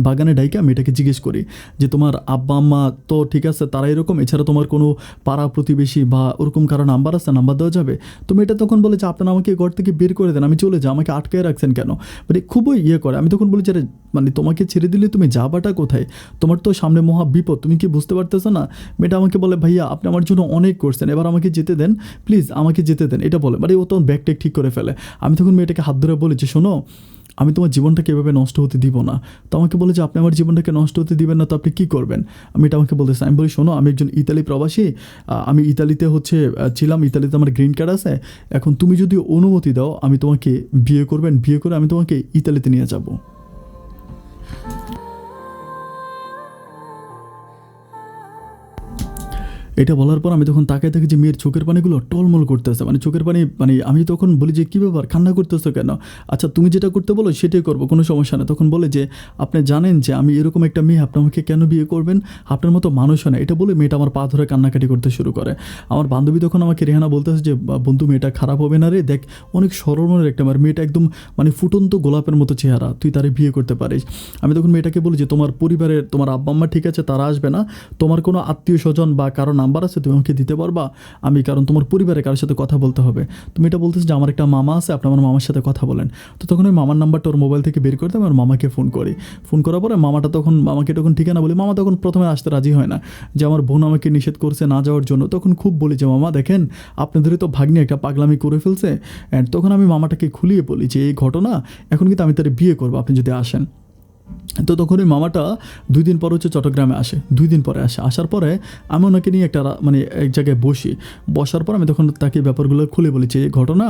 বাগানে ডাইকা মেয়েটাকে জিজ্ঞেস করি যে তোমার আব্বা আম্মা তো ঠিক আছে তারা এরকম, এছাড়া তোমার কোনো পাড়া প্রতিবেশী বা ওরকম কারো নাম্বার আছে, নাম্বার দেওয়া যাবে? তো মেয়েটা তখন বলে যে আপনারা আমাকে ঘর থেকে বের করে দেন, আমি চলে যাই, আমাকে আটকায় রাখছেন কেন? মানে খুবই করে। আমি তখন বলি যে আরে মানে তোমাকে ছেড়ে দিলে তুমি যাবাটা কোথায়, তোমার তো সামনে মহা বিপদ, তুমি কি বুঝতে পারতেছো না? মেয়েটা আমাকে বলে ভাইয়া আপনি আমার জন্য অনেক করছেন, এবার আমাকে যেতে দেন প্লিজ, আমাকে যেতে দেন, এটা বলে। মানে ও তখন ব্যাগ ট্যাগ ঠিক করে ফেলে। আমি তখন মেয়েটাকে হাত ধরে বলি যে শোনো, আমি তোমার জীবনটাকে এভাবে নষ্ট হতে দিব না। তো আমাকে বলে যে আপনি আমার জীবনটাকে নষ্ট হতে দিবেন না তো আপনি কী করবেন? আমি এটা আমাকে বলতেছে। আমি বলি শোনো, আমি একজন ইতালি প্রবাসী, আমি ইতালিতে ছিলাম, ইতালিতে আমার গ্রিন কার্ড আছে। এখন তুমি যদি অনুমতি দাও আমি তোমাকে বিয়ে করবেন, বিয়ে করে আমি তোমাকে ইতালিতে নিয়ে যাব। এটা বলার পর আমি তখন তাকায় থাকি যে মেয়ের চোখের পানিগুলো টলমল করতেছে, মানে চোখের পানি, মানে আমি তখন বলি যে কী ব্যাপার কান্না করতেছো কেন? আচ্ছা তুমি যেটা করতে বলো সেটাই করবো, কোনো সমস্যা না। তখন বলে যে আপনি জানেন যে আমি এরকম একটা মেয়ে, আপনি আমাকে কেন বিয়ে করবেন? আপনার মতো মানুষ হয় না। এটা বলে মেয়েটা আমার পা ধরে কান্নাকাটি করতে শুরু করে। আমার বান্ধবী তখন আমাকে রেহানা বলতেছে যে বন্ধু মেয়েটা খারাপ হবে না রে, দেখ অনেক সরল মনের একটা মেয়েটা একদম মানে ফুটন্ত গোলাপের মতো চেহারা, তুই তারে বিয়ে করতে পারিস। আমি তখন মেয়েটাকে বলি যে তোমার পরিবারের, তোমার আব্বা আম্মা ঠিক আছে তারা আসবে না, তোমার কোনো আত্মীয় স্বজন বা কারো নাম্বার আছে তুমি আমাকে দিতে পারবা? আমি কারণ তোমার পরিবারে কারোর সাথে কথা বলতে হবে। তুমি এটা বলতেছো যে আমার একটা মামা আছে, আপনি আমার মামার সাথে কথা বলেন। তো তখন ওই মামার নাম্বারটা ওর মোবাইল থেকে বের করতে আমার মামাকে ফোন করি। ফোন করার পরে মামাকে তখন ঠিকানা বলি। মামা তখন প্রথমে আসতে রাজি হয় না, যে আমার বোন আমাকে নিষেধ করছে না যাওয়ার জন্য। তখন খুব বলি যে মামা দেখেন আপনাদেরই তো ভাগ্নি একটা পাগলামি করে ফেলছে। অ্যান্ড তখন আমি মামাটাকে খুলিয়ে বলি যে এই ঘটনা, এখন কিন্তু আমি তার বিয়ে করবো, আপনি যদি আসেন। তো তখন ওই মামাটা 2 দিন পর চট্টগ্রামে আসে, 2 দিন পরে আসার পরে আমি ওনাকে নিয়ে একটা মানে এক জায়গায় বসার পর আমি তখন তাকে ব্যাপারগুলো খুলে বলি যে এই ঘটনা,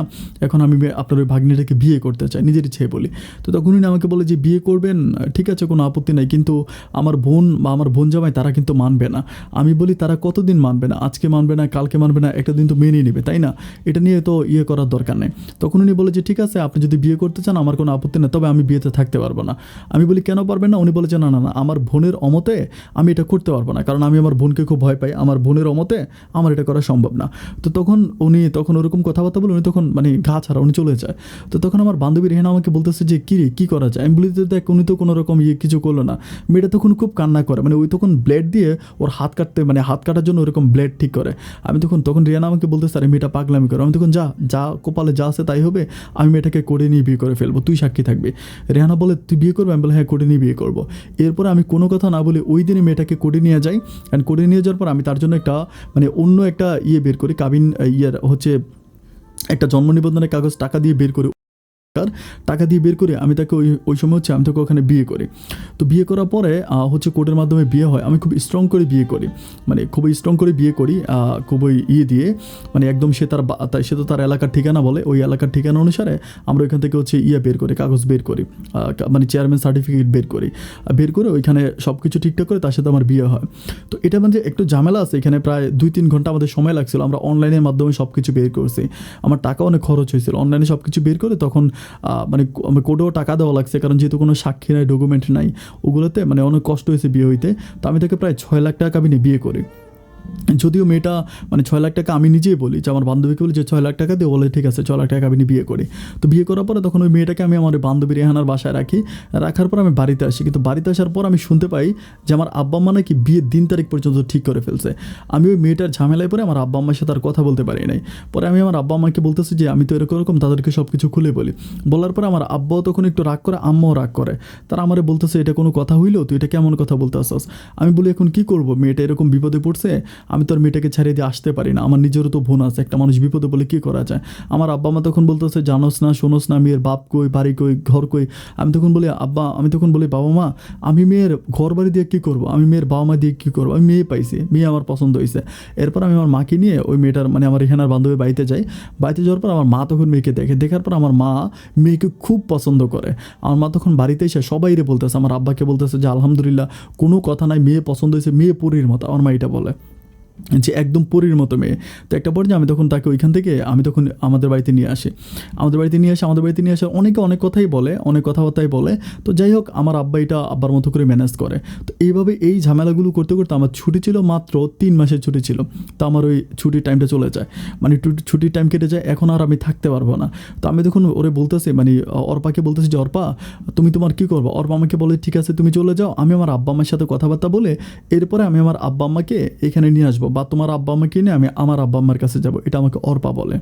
এখন আমি আপনার ওই ভাগ্নিটাকে বিয়ে করতে চাই, নিজের ইচ্ছে বলি। তো তখন উনি আমাকে বলে যে বিয়ে করবেন, ঠিক আছে কোনো আপত্তি নাই, কিন্তু আমার বোন বা আমার বোন জামাই তারা কিন্তু মানবে না। আমি বলি তারা কতদিন মানবে না, আজকে মানবে না কালকে মানবে না, একটা দিন তো মেনেই নেবে তাই না, এটা নিয়ে তো করার দরকার নেই। তখন উনি বলে যে ঠিক আছে আপনি যদি বিয়ে করতে চান আমার কোনো আপত্তি নেই, তবে আমি বিয়েতে থাকতে পারবো না। আমি বলি কেন পারবেন না? উনি বলে যে না না না আমার বোনের অমতে আমি এটা করতে পারবো না, কারণ আমি আমার বোনকে খুব ভয় পাই, আমার বোনের অমতে আমার এটা করা সম্ভব না। তো তখন উনি ওরকম কথাবার্তা বলে উনি তখন মানে গা ছাড়া উনি চলে যায়। তো তখন আমার বান্ধবী রেহানা আমাকে বলতেছে যে কী রে কী করা যায়? আমি বলি দেখ উনি তো কোনো রকম কিছু করলো না। মেয়েটা তখন খুব কান্না করে, মানে ওই তখন ব্লেড দিয়ে ওর হাত কাটতে, মানে হাত কাটার জন্য ওরকম ব্লেড ঠিক করে। আমি তখন রেহানা আমাকে বলতেছে আরে মেয়েটা পাগলামি করে। আমি তখন যা কপালে যা আছে তাই হবে, আমি মেয়েটাকে করে নিয়ে বিয়ে করে ফেলবো, তুই সাক্ষী থাকবি। রেহানা বলে তুই বিয়ে করবি? আমি বলে হ্যাঁ করে নিয়ে বিয়ে করবো। এরপরে আমি কোনো কথা না বলে ওই দিনে মেয়েটাকে কোর্টে নিয়ে যাই। অ্যান্ড কোর্টে নিয়ে যাওয়ার পর আমি তার জন্য একটা মানে অন্য একটা বের করি, কাবিন একটা জন্ম নিবন্ধনের কাগজ টাকা দিয়ে বের করি, টাকা দিয়ে বের করে আমি তাকে ওই সময় আমি তাকে ওখানে বিয়ে করি। তো বিয়ে করার পরে কোর্টের মাধ্যমে বিয়ে হয়। আমি খুব স্ট্রং করে বিয়ে করি, মানে খুবই স্ট্রং করে বিয়ে করি, খুবই দিয়ে মানে একদম সে তো তার এলাকার ঠিকানা বলে, ওই এলাকার ঠিকানা অনুসারে আমরা ওইখান থেকে বের করি, কাগজ বের করি, মানে চেয়ারম্যান সার্টিফিকেট বের করে ওইখানে সব কিছু ঠিকঠাক করে তার সাথে আমার বিয়ে হয়। তো এটা মানে একটু ঝামেলা আছে, এখানে প্রায় 2-3 ঘন্টা আমাদের সময় লাগছিল। আমরা অনলাইনের মাধ্যমে সব কিছু বের করছি, আমার টাকা অনেক খরচ হয়েছিল অনলাইনে সব কিছু বের করে। তখন মানে কোর্টেও টাকা দেওয়া লাগছে, কারণ যেহেতু কোনো সাক্ষী নাই, ডকুমেন্ট নাই, ওগুলোতে মানে অনেক কষ্ট হয়েছে বিয়ে হইতে। তো আমি তাকে প্রায় 6 লাখ টাকা আমি বিয়ে করি। যদিও মেয়েটা মানে 6 লাখ টাকা, আমি নিজেই বলি যে আমার বান্ধবীকে বলি যে 6 লাখ টাকা দিয়ে, বলে ঠিক আছে 6 লাখ টাকা আমি বিয়ে করি। তো বিয়ে করার পরে তখন ওই মেয়েটাকে আমি আমার বান্ধবী রেহানার বাসায় রাখার পর আমি বাড়িতে আসি। কিন্তু বাড়িতে আসার পর আমি শুনতে পাই যে আমার আব্বা আম্মা নাকি বিয়ের দিন তারিখ পর্যন্ত ঠিক করে ফেলছে। আমি ওই মেয়েটার ঝামেলায় পরে আমার আব্বা আম্মার সাথে আর কথা বলতে পারি নাই। পরে আমি আমার আব্বা আম্মাকে বলতেছি যে আমি তো এরকম তাদেরকে সব কিছু খুলে বলি। বলার পরে আমার আব্বাও তখন একটু রাগ করে, আম্মাও রাগ করে। তারা আমারে বলতেছে এটা কোনো কথা হইলো, তুই এটা কেমন কথা বলতে আসছ? আমি বলি এখন কি করবো, মেয়েটা এরকম বিপদে পড়ছে, আমি তো আর মেয়েটাকে ছাড়িয়ে দিয়ে আসতে পারি না, আমার নিজেরও তো বোন আছে, একটা মানুষ বিপদে বলে কী করা যায়। আমার আব্বা মা তখন বলতেছে জানোস না শোনোস না মেয়ের বাপ কই, বাড়ি কই, ঘর কই। আমি তখন বলি বাবা মা আমি মেয়ের ঘর বাড়ি দিয়ে কী করবো, আমি মেয়ের বাবা মা দিয়ে কী করবো, আমি মেয়ে পাইছি, মেয়ে আমার পছন্দ হয়েছে। এরপর আমি আমার মাকে নিয়ে ওই মেয়েটার মানে আমার এখানের বান্ধবী বাড়িতে যাই। বাড়িতে যাওয়ার পর আমার মা তখন মেয়েকে দেখার পর আমার মা মেয়েকে খুব পছন্দ করে। আমার মা তখন বাড়িতে এসে সবাইরে বলতেছে, আমার আব্বাকে বলতেছে যে আলহামদুলিল্লাহ কোনো কথা নাই, মেয়ে পছন্দ হয়েছে, মেয়ে পরীর মতো। আমার মা এটা বলে যে একদম পরীর মতো মেয়ে। তো একটা পর্যায়ে আমি তখন তাকে ওইখান থেকে আমি তখন আমাদের বাড়িতে নিয়ে আসি। আমাদের বাড়িতে নিয়ে আসে অনেকে অনেক কথাই বলে, অনেক কথাবার্তাই বলে। তো যাই হোক আমার আব্বা এটা আব্বার মতো করে ম্যানেজ করে। তো এইভাবে এই ঝামেলাগুলো করতে করতে আমার ছুটি ছিল মাত্র 3 মাসের ছুটি ছিল। তো আমার ওই ছুটির টাইমটা চলে যায়, মানে ছুটির টাইম কেটে যায়, এখন আর আমি থাকতে পারবো না। তো আমি তখন ওরে বলতেছি মানে অর্পাকে বলতেছি যে অর্পা তুমি তোমার কী করবো। অর্পা আমাকে বলে ঠিক আছে তুমি চলে যাও, আমি আমার আব্বা আম্মার সাথে কথাবার্তা বলে এরপরে আমি আমার আব্বা আম্মাকে এখানে নিয়ে আসবো, বা তোমার আব্বা আম্মাকে নিয়ে আমি আমার আব্বা আম্মার কাছে যাবো। এটা আমাকে অর্পা বলে।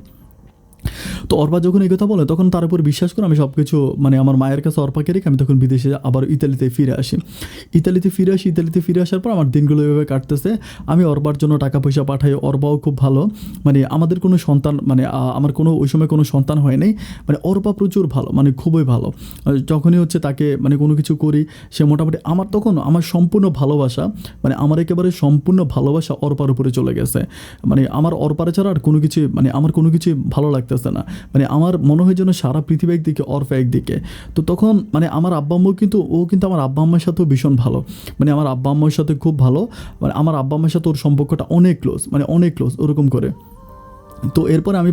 তো অর্পা যখন এই কথা বলে তখন তার উপর বিশ্বাস করে আমি সব কিছু মানে আমার মায়ের কাছে অর্পাকে রেখে আমি তখন বিদেশে আবার ইতালিতে ফিরে আসি। ইতালিতে ফিরে আসার পর আমার দিনগুলো এভাবে কাটতেছে। আমি অর্পার জন্য টাকা পয়সা পাঠাই, অর্পাও খুব ভালো। মানে আমাদের কোনো সন্তান মানে আমার কোনো ওই সময় কোনো সন্তান হয় নাই। মানে অর্পা প্রচুর ভালো, মানে খুবই ভালো। যখনই হচ্ছে তাকে মানে কোনো কিছু করি সে মোটামুটি আমার তখন আমার সম্পূর্ণ ভালোবাসা, মানে আমার একেবারে সম্পূর্ণ ভালোবাসা অর্পার উপরে চলে গেছে। মানে আমার অর্পার ছাড়া আর কোনো কিছু মানে আমার কোনো কিছু ভালো লাগতেছে না। মানে আমার মনে হয় যেন সারা পৃথিবী একদিকে অর্পা একদিকে। তো তখন মানে আমার আব্বা আম্মু কিন্তু আমার আব্বা আম্মার সাথেও ভীষণ ভালো, মানে আমার আব্বা আম্মার সাথে খুব ভালো। মানে আমার আব্বা আম্মার সাথে ওর সম্পর্কটা অনেক ক্লোজ, মানে অনেক ক্লোজ ওরকম করে। তো এরপর আমি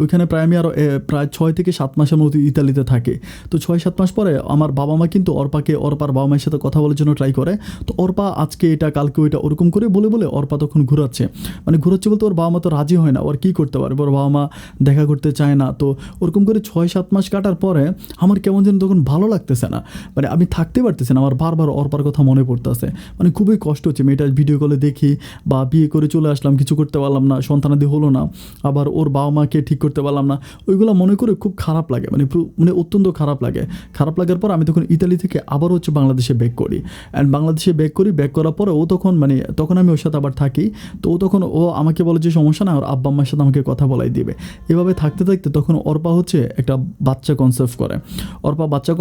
ওইখানে প্রায় আমি আরও প্রায় 6 থেকে 7 মাসের মতো ইতালিতে থাকি। তো 6-7 মাস পরে আমার বাবা মা কিন্তু অর্পার বাবা মায়ের সাথে কথা বলার জন্য ট্রাই করে। তো অর্পা আজকে এটা কালকে ওইটা ওরকম করে বলে অর্পা তখন ঘুরাচ্ছে বলতে ওর বাবা মা তো রাজি হয় না, ওর কী করতে পারবে, ওর বাবা মা দেখা করতে চায় না। তো ওরকম করে 6-7 মাস কাটার পরে আমার কেমন যেন তখন ভালো লাগতেছে না, মানে আমি থাকতে পারতেছি না, আমার বারবার অর্পার কথা মনে পড়তেছে। মানে খুবই কষ্ট হচ্ছে, মেয়েটা ভিডিও কলে দেখি বা বিয়ে করে চলে আসলাম, কিছু করতে পারলাম না, সন্তানাদি হলো না, আবার ওর বাবা মাকে ঠিক করতে পারলাম না, ওইগুলো মনে করে খুব খারাপ লাগে, মানে অত্যন্ত খারাপ লাগে। খারাপ লাগার পর আমি তখন ইতালি থেকে আবার হচ্ছে বাংলাদেশে ব্যাক করি। অ্যান্ড বাংলাদেশে ব্যাক করার পরে ও তখন আমি ওর সাথে আবার থাকি। তো ও আমাকে বলে যে সমস্যা না, ওর আব্বা আম্মার সাথে আমাকে কথা বলাই দিবে। এভাবে থাকতে থাকতে তখন অর্পা হচ্ছে একটা বাচ্চা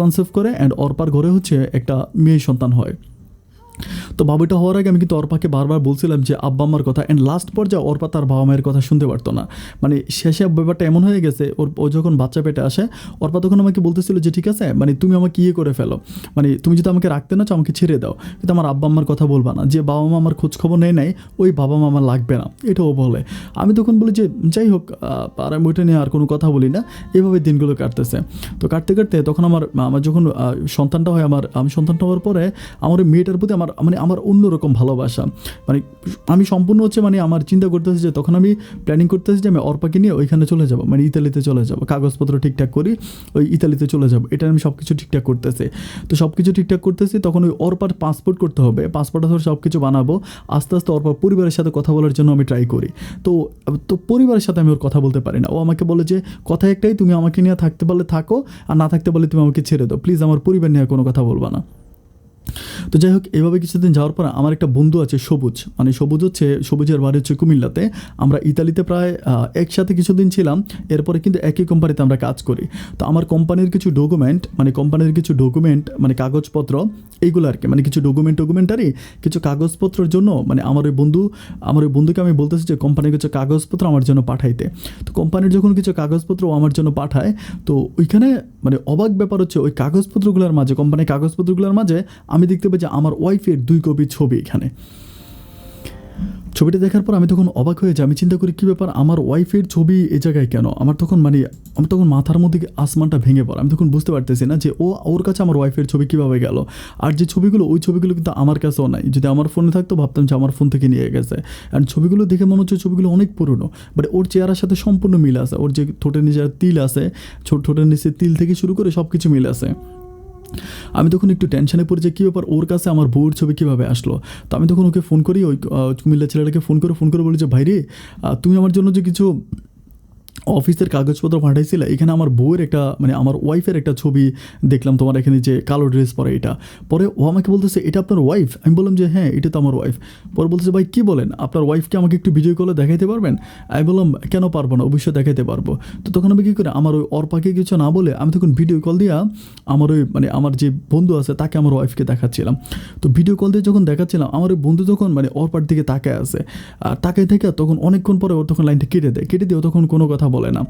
কনসেপ্ট করে অ্যান্ড অর্পার ঘরে হচ্ছে একটা মেয়ে সন্তান হয়। তো বাবুটা হওয়ার আগে আমি কিন্তু অর্পাকে বারবার বলছিলাম যে আব্বা আম্মার কথা, অ্যান্ড লাস্ট পর্যায়ে অর্পা তার বাবা মায়ের কথা শুনতে পারতো না। মানে শেষে ব্যাপারটা এমন হয়ে গেছে, ও যখন বাচ্চা পেটে আসে অর্পা তখন আমাকে বলতেছিল যে ঠিক আছে মানে তুমি আমাকে ইয়ে করে ফেলো, মানে তুমি যদি আমাকে রাখতে না চাও আমাকে ছেড়ে দাও, কিন্তু আমার আব্বা আম্মার কথা বলবা না, যে বাবা মা আমার খোঁজখবর নেয় ওই বাবা মা আমার লাগবে না, এটাও বলে। আমি তখন বলি যে যাই হোক আর আমি ওইটা নিয়ে আর কোনো কথা বলি না। এভাবে দিনগুলো কাটতেছে। তো কাটতে তখন আমার যখন সন্তানটা হয়, আমি সন্তানটা হওয়ার পরে আমার ওই মেয়েটার প্রতি আমার অন্যরকম ভালোবাসা, মানে আমি সম্পূর্ণ হচ্ছে মানে আমার চিন্তা করতেছি যে তখন আমি প্ল্যানিং করতেছি যে আমি অর্পাকে নিয়ে ওইখানে চলে যাব, মানে ইতালিতে চলে যাব, কাগজপত্র ঠিকঠাক করি ওই ইতালিতে চলে যাব, এটা আমি সব কিছু ঠিকঠাক করতেছি। তো সব কিছু ঠিকঠাক করতেছি, তখন ওই অর্পার পাসপোর্ট করতে হবে, পাসপোর্ট সব কিছু বানাবো। আস্তে আস্তে অর্পার পরিবারের সাথে কথা বলার জন্য আমি ট্রাই করি। তো পরিবারের সাথে আমি ওর কথা বলতে পারি না। ও আমাকে বলে যে কথা একটাই, তুমি আমাকে নিয়ে থাকতে পারলে থাকো, আর না থাকতে পারলে তুমি আমাকে ছেড়ে দাও, প্লিজ আমার পরিবার নিয়ে কোনো কথা বলবা না। তো যাই হোক এভাবে কিছুদিন যাওয়ার পর আমার একটা বন্ধু আছে সবুজের বাড়ি হচ্ছে কুমিল্লাতে। আমরা ইতালিতে প্রায় একসাথে কিছুদিন ছিলাম, এরপরে কিন্তু একই কোম্পানিতে আমরা কাজ করি। তো আমার কোম্পানির কিছু ডকুমেন্ট মানে কাগজপত্র এইগুলো আর কি, মানে কিছু ডকুমেন্টারি কিছু কাগজপত্রের জন্য মানে আমার ওই বন্ধুকে আমি বলতেছি যে কোম্পানির কিছু কাগজপত্র আমার জন্য পাঠাইতে। তো কোম্পানির যখন কিছু কাগজপত্র আমার জন্য পাঠায়, তো ওইখানে মানে অবাক ব্যাপার হচ্ছে ওই কোম্পানির কাগজপত্রগুলোর মাঝে আমি দেখতে পাই যে আমার ওয়াইফের 2 কপি ছবি এখানে। ছবিটা দেখার পর আমি তখন অবাক হয়ে যাই, আমি চিন্তা করি কী ব্যাপার, আমার ওয়াইফের ছবি এ জায়গায় কেন। আমার তখন মাথার মধ্যে আসমানটা ভেঙে পড়ে। আমি তখন বুঝতে পারতেছি না যে ওর কাছে আমার ওয়াইফের ছবি কীভাবে গেল। আর যে ওই ছবিগুলো কিন্তু আমার কাছেও নাই, যদি আমার ফোনে থাকতো ভাবতাম যে আমার ফোন থেকে নিয়ে গেছে। অ্যান্ড ছবিগুলো দেখে মনে হচ্ছে ছবিগুলো অনেক পুরনো, বাট ওর চেহারার সাথে সম্পূর্ণ মিল আছে। ওর যে ঠোঁটের নিচে তিল আছে, ঠোঁটের নিচে তিল থেকে শুরু করে সব কিছু মিল আছে। আমি তখন একটু টেনশনে পড়ে যে কী ব্যাপার, ওর কাছে আমার বউর ছবি কীভাবে আসলো। তো আমি তখন ওকে ফোন করি, ওই কুমিল্লা ছেলেটাকে ফোন করে বলি যে ভাই রে, তুমি আমার জন্য যে কিছু অফিসের কাগজপত্র পাঠাইছিলে, এখানে আমার বউয়ের একটা মানে আমার ওয়াইফের একটা ছবি দেখলাম তোমার এখানে যে কালো ড্রেস পরে এটা। পরে ও আমাকে বলতেছে এটা আপনার ওয়াইফ? আমি বললাম যে হ্যাঁ এটা তো আমার ওয়াইফ। পরে বলতেছে ভাই কী বলেন, আপনার ওয়াইফকে আমাকে একটু ভিডিও কলে দেখাইতে পারবেন? আমি বললাম কেন পারবো না, অবশ্যই দেখাইতে পারবো। তো তখন আমি কী করে আমার ওই অর্পাকে কিছু না বলে আমি তখন ভিডিও কল দিয়া আমার ওই মানে আমার যে বন্ধু আছে তাকে আমার ওয়াইফকে দেখাচ্ছিলাম। তো ভিডিও কল দিয়ে যখন দেখাচ্ছিলাম আমার ওই বন্ধু যখন মানে অর্পার দিকে তাকায় আছে, আর তাকায় থেকে তখন অনেকক্ষণ পরে ওর তখন লাইনটা কেটে দেয়, কেটে দিয়ে ও তখন কোনো কথা বলে না।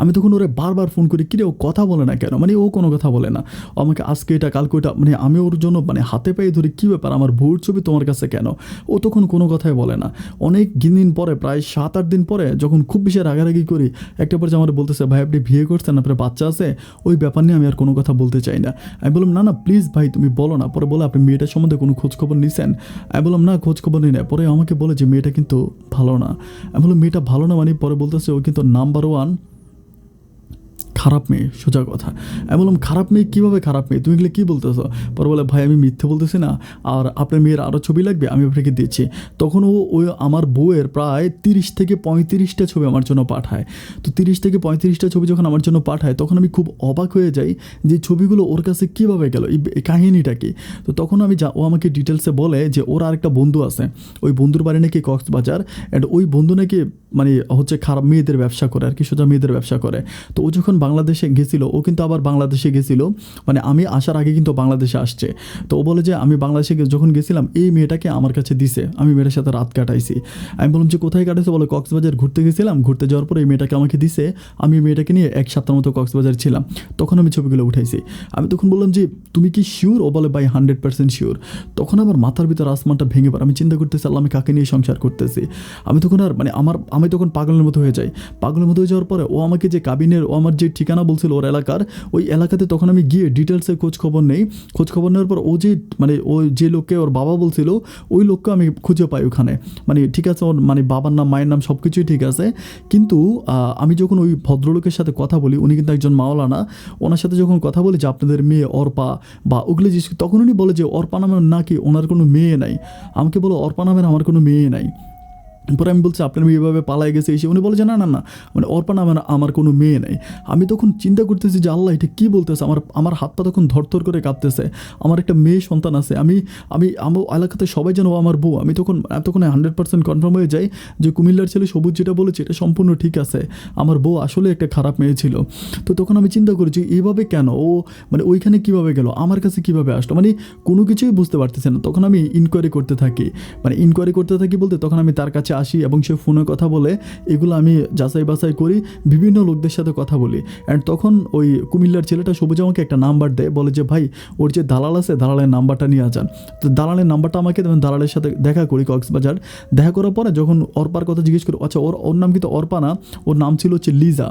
আমি তখন ওরে বারবার ফোন করি, কিরে ও কথা বলে না কেন, মানে ও কোনো কথা বলে না। ও আমাকে আজকে এটা কালকে ওটা, মানে আমি ওর জন্য মানে হাতে পায়ে ধরি কী ব্যাপার আমার বউর ছবি তোমার কাছে কেন, ও তখন কোনো কথাই বলে না। অনেক দিন পরে প্রায় 7-8 দিন পরে যখন খুব বেশি রাগারাগি করি, একটা পর্যায়ে আমার বলতেছে ভাই আপনি বিয়ে করছেন, আপনার বাচ্চা আছে, ওই ব্যাপার নিয়ে আমি আর কোনো কথা বলতে চাই না। আমি বললাম না না প্লিজ ভাই তুমি বলো না। পরে বলে আপনি মেয়েটার সম্বন্ধে কোনো খোঁজখবর নিছেন? আমি বললাম না খোঁজখবর নিই না। পরে আমাকে বলে যে মেয়েটা কিন্তু ভালো না। আমি বললাম মেয়েটা ভালো না মানে? পরে বলতেছে ও কিন্তু নাম্বার 1 খারাপ মেয়ে, সোজা কথা। আমি বললাম খারাপ মেয়ে কীভাবে খারাপ মেয়ে, তুমি এগুলো কী বলতেছো? পরে বলে ভাই আমি মিথ্যে বলতেছি না, আর আপনার মেয়ের আরও ছবি লাগবে আমি আপনাকে দিচ্ছি। তখন ও ওই আমার বউয়ের প্রায় 30 থেকে 35টা ছবি আমার জন্য পাঠায়। তো 30 থেকে 35টা ছবি যখন আমার জন্য পাঠায় তখন আমি খুব অবাক হয়ে যাই যে ছবিগুলো ওর কাছে কীভাবে গেল, এই কাহিনিটা কি। তো তখন আমি ও আমাকে ডিটেলসে বলে যে ওর আরেকটা বন্ধু আছে, ওই বন্ধুর বাড়ি নাকি কক্সবাজার, অ্যান্ড ওই বন্ধু নাকি মানে হচ্ছে খারাপ মেয়েদের ব্যবসা করে আর কি, সোজা মেয়েদের ব্যবসা করে। তো ও যখন বাংলাদেশে গেছিলো, ও কিন্তু আবার বাংলাদেশে গেছিলো মানে আমি আসার আগে কিন্তু বাংলাদেশে আসছে। তো ও বলে যে আমি বাংলাদেশে যখন গেছিলাম এই মেয়েটাকে আমার কাছে দিছে, আমি মেয়েটার সাথে রাত কাটাইছি। আমি বললাম যে কোথায় কাটাইছে? বলে কক্সবাজার ঘুরতে গেছিলাম, ঘুরতে যাওয়ার পরে এই মেয়েটাকে আমাকে দিছে, আমি মেয়েটাকে নিয়ে 1 সপ্তাহের মতো কক্সবাজার ছিলাম, তখন আমি ছবিগুলো উঠাইছি। আমি তখন বললাম যে তুমি কি শিওর? ও বলে ভাই 100% শিওর। তখন আমার মাথার ভিতর আসমানটা ভেঙে পড়ে, আমি চিন্তা করতেছি আল্লাহ আমি কাকে নিয়ে সংসার করতেছি। আমি তখন আর মানে আমি তখন পাগলের মতো হয়ে যাই। পাগলের মতো হয়ে যাওয়ার পরে ও আমাকে যে কাবিনের ও আমার যে ঠিকানা বলছিল ওর এলাকার, ওই এলাকাতে তখন আমি গিয়ে ডিটেলসে খোঁজখবর নেই। খোঁজখবর নেওয়ার পর ও যে মানে ও যে লোককে ওর বাবা বলছিল ওই লোককে আমি খুঁজে পাই ওখানে। মানে ঠিক আছে ওর মানে বাবার নাম মায়ের নাম সব কিছুই ঠিক আছে, কিন্তু আমি যখন ওই ভদ্রলোকের সাথে কথা বলি, উনি কিন্তু একজন মাওলানা, ওনার সাথে যখন কথা বলি যে আপনাদের মেয়ে অর্পা বা ওগুলো জিনিস, তখন উনি বলে যে অর্পা নামের নাকি ওনার কোনো মেয়ে নাই। আমাকে বলো অর্পা নামের আমার কোনো মেয়ে নাই। পরে আমি বলছি আপনার মেয়ে এভাবে পালায় গেছে এসে, উনি বলে যে না না না মানে অর্পা নামে আমার কোনো মেয়ে নেই। আমি তখন চিন্তা করতেছি যে আল্লাহ এটা কী বলতেছে, আমার হাত পা তখন ধরধর করে কাঁপতেছে। আমার একটা মেয়ে সন্তান আছে, আমি আমার এলাকাতে সবাই যেন আমার বউ। আমি তখন 100% কনফার্ম হয়ে যাই যে কুমিল্লার ছেলে সবুজ যেটা বলেছে এটা সম্পূর্ণ ঠিক আছে, আমার বউ আসলে একটা খারাপ মেয়ে ছিল। তো তখন আমি চিন্তা করেছি এইভাবে কেন ও মানে ওইখানে কীভাবে গেল, আমার কাছে কীভাবে আসলো, মানে কোনো কিছুই বুঝতে পারতেছে না। তখন আমি ইনকোয়ারি করতে থাকি, মানে ইনকোয়ারি করতে থাকি বলতে তখন আমি তার কাছে আসি এবং সে ফোনে কথা বলে, এগুলো আমি যাচাই বাছাই করি, বিভিন্ন লোকদের সাথে কথা বলি। অ্যান্ড তখন ওই কুমিল্লার ছেলেটা সবুজ আমাকে একটা নাম্বার দেয়, বলে যে ভাই ওর যে দালাল আছে দালালের নাম্বারটা নিয়ে যান। তো দালালের নাম্বারটা আমাকে দেবেন, দালালের সাথে দেখা করি কক্সবাজার। দেখা করার পরে যখন অর্পার কথা জিজ্ঞেস করি, আচ্ছা ওর নাম কিন্তু অর্পা না, ওর নাম ছিল হচ্ছে লিজা।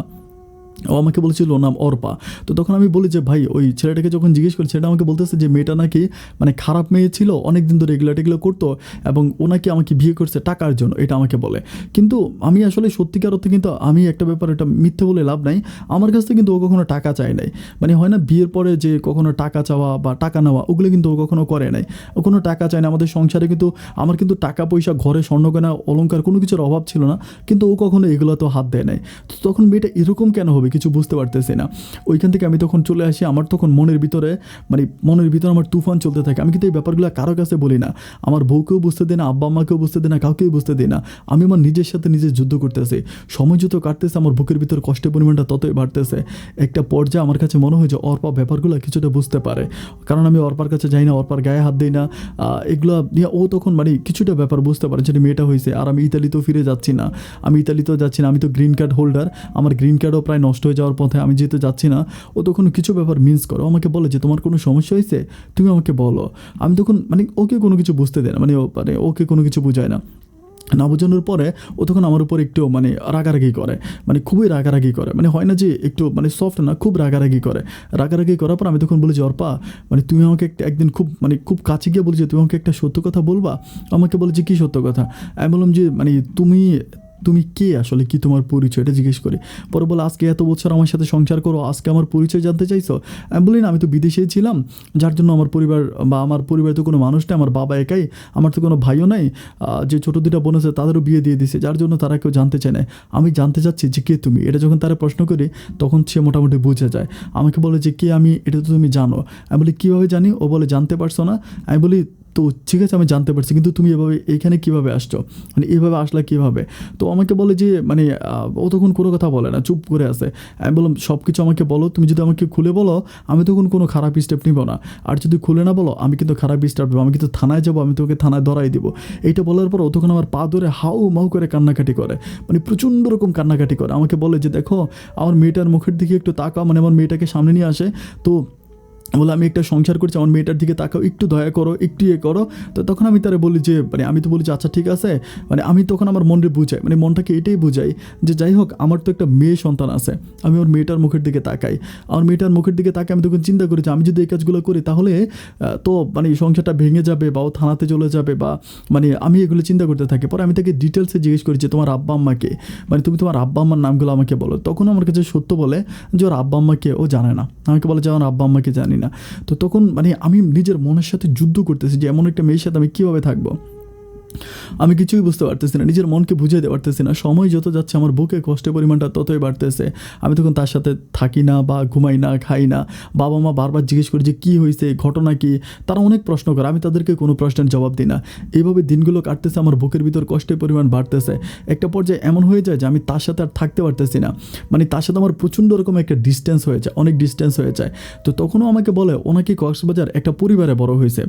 ও আমাকে বলেছিল ওর নাম অর্পা। তো তখন আমি বলি যে ভাই ওই ছেলেটাকে যখন জিজ্ঞেস করি সেটা আমাকে বলতেছে যে মেয়েটা নাকি মানে খারাপ মেয়ে ছিল, অনেক দিন ধরে এগুলো করতো এবং ও নাকি আমাকে বিয়ে করছে টাকার জন্য, এটা আমাকে বলে। কিন্তু আমি আসলে সত্যিকার অর্থে কিন্তু আমি একটা ব্যাপার, এটা মিথ্যে বলে লাভ নাই, আমার কাছ থেকে কিন্তু ও কখনো টাকা চায় নাই। মানে হয় না বিয়ের পরে যে কখনো টাকা চাওয়া বা টাকা নেওয়া, ওগুলো কিন্তু ও কখনো করে নাই, ও কোনো টাকা চায় না। আমাদের সংসারে কিন্তু আমার কিন্তু টাকা পয়সা, ঘরে স্বর্ণগয়না অলংকার কোনো কিছুর অভাব ছিল না, কিন্তু ও কখনো এগুলো তো হাত দেয় নাই। তো তখন মেয়েটা এরকম কেন হবে কিছু বুঝতে পারতেছি না। ওইখান থেকে আমি তখন চলে আসি, আমার তখন মনের ভিতরে আমার তুফান চলতে থাকে। আমি কিন্তু এই ব্যাপারগুলো কারো কাছে বলি না, আমার বউকেও বুঝতে দিই না, আব্বা আম্মাকেও বুঝতে দিই না, কাউকেই বুঝতে দিই না। আমি আমার নিজের সাথে নিজে যুদ্ধ করতেছি, সময় যত কাটতেছে আমার বুকের ভিতর কষ্টের পরিমাণটা ততই বাড়তেছে। একটা পর্যায়ে আমার কাছে মনে হয় যে অর্পা ব্যাপারগুলো কিছুটা বুঝতে পারে, কারণ আমি অর্পার কাছে যাই না, অর্পার গায়ে হাত দিই না, এগুলো নিয়ে ও তখন মানে কিছুটা ব্যাপার বুঝতে পারে যে মেয়েটা হয়েছে। আর আমি ইতালিতেও ফিরে যাচ্ছি না, আমি তো গ্রিন কার্ড হোল্ডার, আমার গ্রিন কার্ডও প্রায় নষ্ট হয়ে যাওয়ার পথে, আমি যেহেতু যাচ্ছি না। ও তখন কিছু ব্যাপার মিন্স করো, আমাকে বলে যে তোমার কোনো সমস্যা হয়েছে তুমি আমাকে বলো। আমি তখন মানে ওকে কোনো কিছু বুঝতে দেয় না, মানে ওকে কোনো কিছু বোঝায় না। না বোঝানোর পরে ও তখন আমার উপর একটু মানে রাগারাগি করে, মানে খুবই রাগারাগি করে, মানে হয় না যে একটু মানে সফট না, খুব রাগারাগি করে। রাগারাগি করার পর আমি তখন বলি যে অর্পা মানে তুমি আমাকে একদিন খুব কাছে গিয়ে বলি যে তুমি আমাকে একটা সত্য কথা বলবা। আমাকে বলে যে কী সত্য কথা? আমি বললাম যে মানে তুমি তুমি কে আসলে, কি তোমার পরিচয়, এটা জিজ্ঞেস করি। পরে বলে আজকে এত বছর আমার সাথে সংসার করো, আজকে আমার পরিচয় জানতে চাইছো? আমি বলি না, আমি তো বিদেশেই ছিলাম, যার জন্য আমার পরিবার বা আমার পরিবারে তো কোনো মানুষ নেই, আমার বাবা একাই, আমার তো কোনো ভাইও নাই, যে ছোটো দুটা বোন আছে তাদেরও বিয়ে দিয়ে দিছে, যার জন্য তারা কেউ জানতে চায় না। আমি জানতে চাচ্ছি যে কে তুমি। এটা যখন তারা প্রশ্ন করি তখন সে মোটামুটি বুঝে যায়। আমাকে বলে যে কে আমি, এটা তো তুমি জানো। আমি বলি কীভাবে জানি? ও বলে জানতে পারছো না? আমি বলি তো ঠিক আছে আমি জানতে পারছি, কিন্তু তুমি এভাবে এইখানে কীভাবে আসছো, মানে এইভাবে আসলা কীভাবে? তো আমাকে বলে যে মানে ও তখন কোনো কথা বলে না, চুপ করে আছে। আমি বললাম সব কিছু আমাকে বলো, তুমি যদি আমাকে খুলে বলো আমি তখন কোনো খারাপ স্টেপ নিব না, আর যদি খুলে না বলো আমি কিন্তু খারাপ স্টেপ নেবো, আমি কিন্তু থানায় যাবো, আমি তোকে থানায় ধরাই দিব। এইটা বলার পর ও তখন আমার পা ধরে হাউ মাউ করে কান্নাকাটি করে, মানে প্রচণ্ড রকম কান্নাকাটি করে। আমাকে বলে যে দেখো আমার মেয়েটার মুখের দিকে একটু তাকাও, মানে আমার মেয়েটাকে সামনে নিয়ে আসে। তো বলে আমি একটা সংসার করছি, আমার মেয়েটার দিকে তাকাও, একটু দয়া করো, একটু ইয়ে করো। তো তখন আমি তারা বলি যে মানে আমি তো বলি যে আচ্ছা ঠিক আছে, মানে আমি তখন আমার মনরে বুঝাই, মানে মনটাকে এটাই বুঝাই যে যাই হোক আমার তো একটা মেয়ে সন্তান আছে। আমি ওর মেয়েটার মুখের দিকে তাকাই, আমার মেয়েটার মুখের দিকে তাকাই। আমি তখন চিন্তা করি যে আমি যদি এই কাজগুলো করি তাহলে তো মানে সংসারটা ভেঙে যাবে বা ও থানাতে চলে যাবে, বা মানে আমি এগুলো চিন্তা করতে থাকি। পরে আমি তাকে ডিটেলসে জিজ্ঞেস করি যে তোমার আব্বা আম্মাকে, মানে তুমি তোমার আব্বা আম্মার নামগুলো আমাকে বলো। তখন আমার কাছে সত্য বলে যে ওর আব্বা আম্মাকে ও জানে না। আমাকে বলে যে আমার আব্বা আম্মাকে জানি না। তো তখন মানে আমি নিজের মনের সাথে যুদ্ধ করতেছি যে এমন একটা মেয়ের সাথে আমি কীভাবে থাকবো। আমি কিছুই বুঝতে পারতেছি না, নিজের মনকে বুঝাইতে পারতেছি না। সময় যত যাচ্ছে আমার বুকে কষ্টের পরিমাণটা ততই বাড়তেছে। আমি তখন তার সাথে থাকি না বা ঘুমাই না, খাই না। বাবা মা বারবার জিজ্ঞেস করে যে কী হয়েছে, ঘটনা কী, তারা অনেক প্রশ্ন করে, আমি তাদেরকে কোনো প্রশ্নের জবাব দিই না। এইভাবে দিনগুলো কাটতেছে, আমার বুকের ভিতর কষ্টের পরিমাণ বাড়তেছে। একটা পর্যায়ে এমন হয়ে যায় যে আমি তার সাথে আর থাকতে পারতেছি না, মানে তার সাথে আমার প্রচণ্ড রকম একটা ডিস্টেন্স হয়ে যায়, অনেক ডিস্টেন্স হয়ে যায়। তো তখনও আমাকে বলে ও নাকি কক্সবাজার একটা পরিবারে বড় হয়েছে।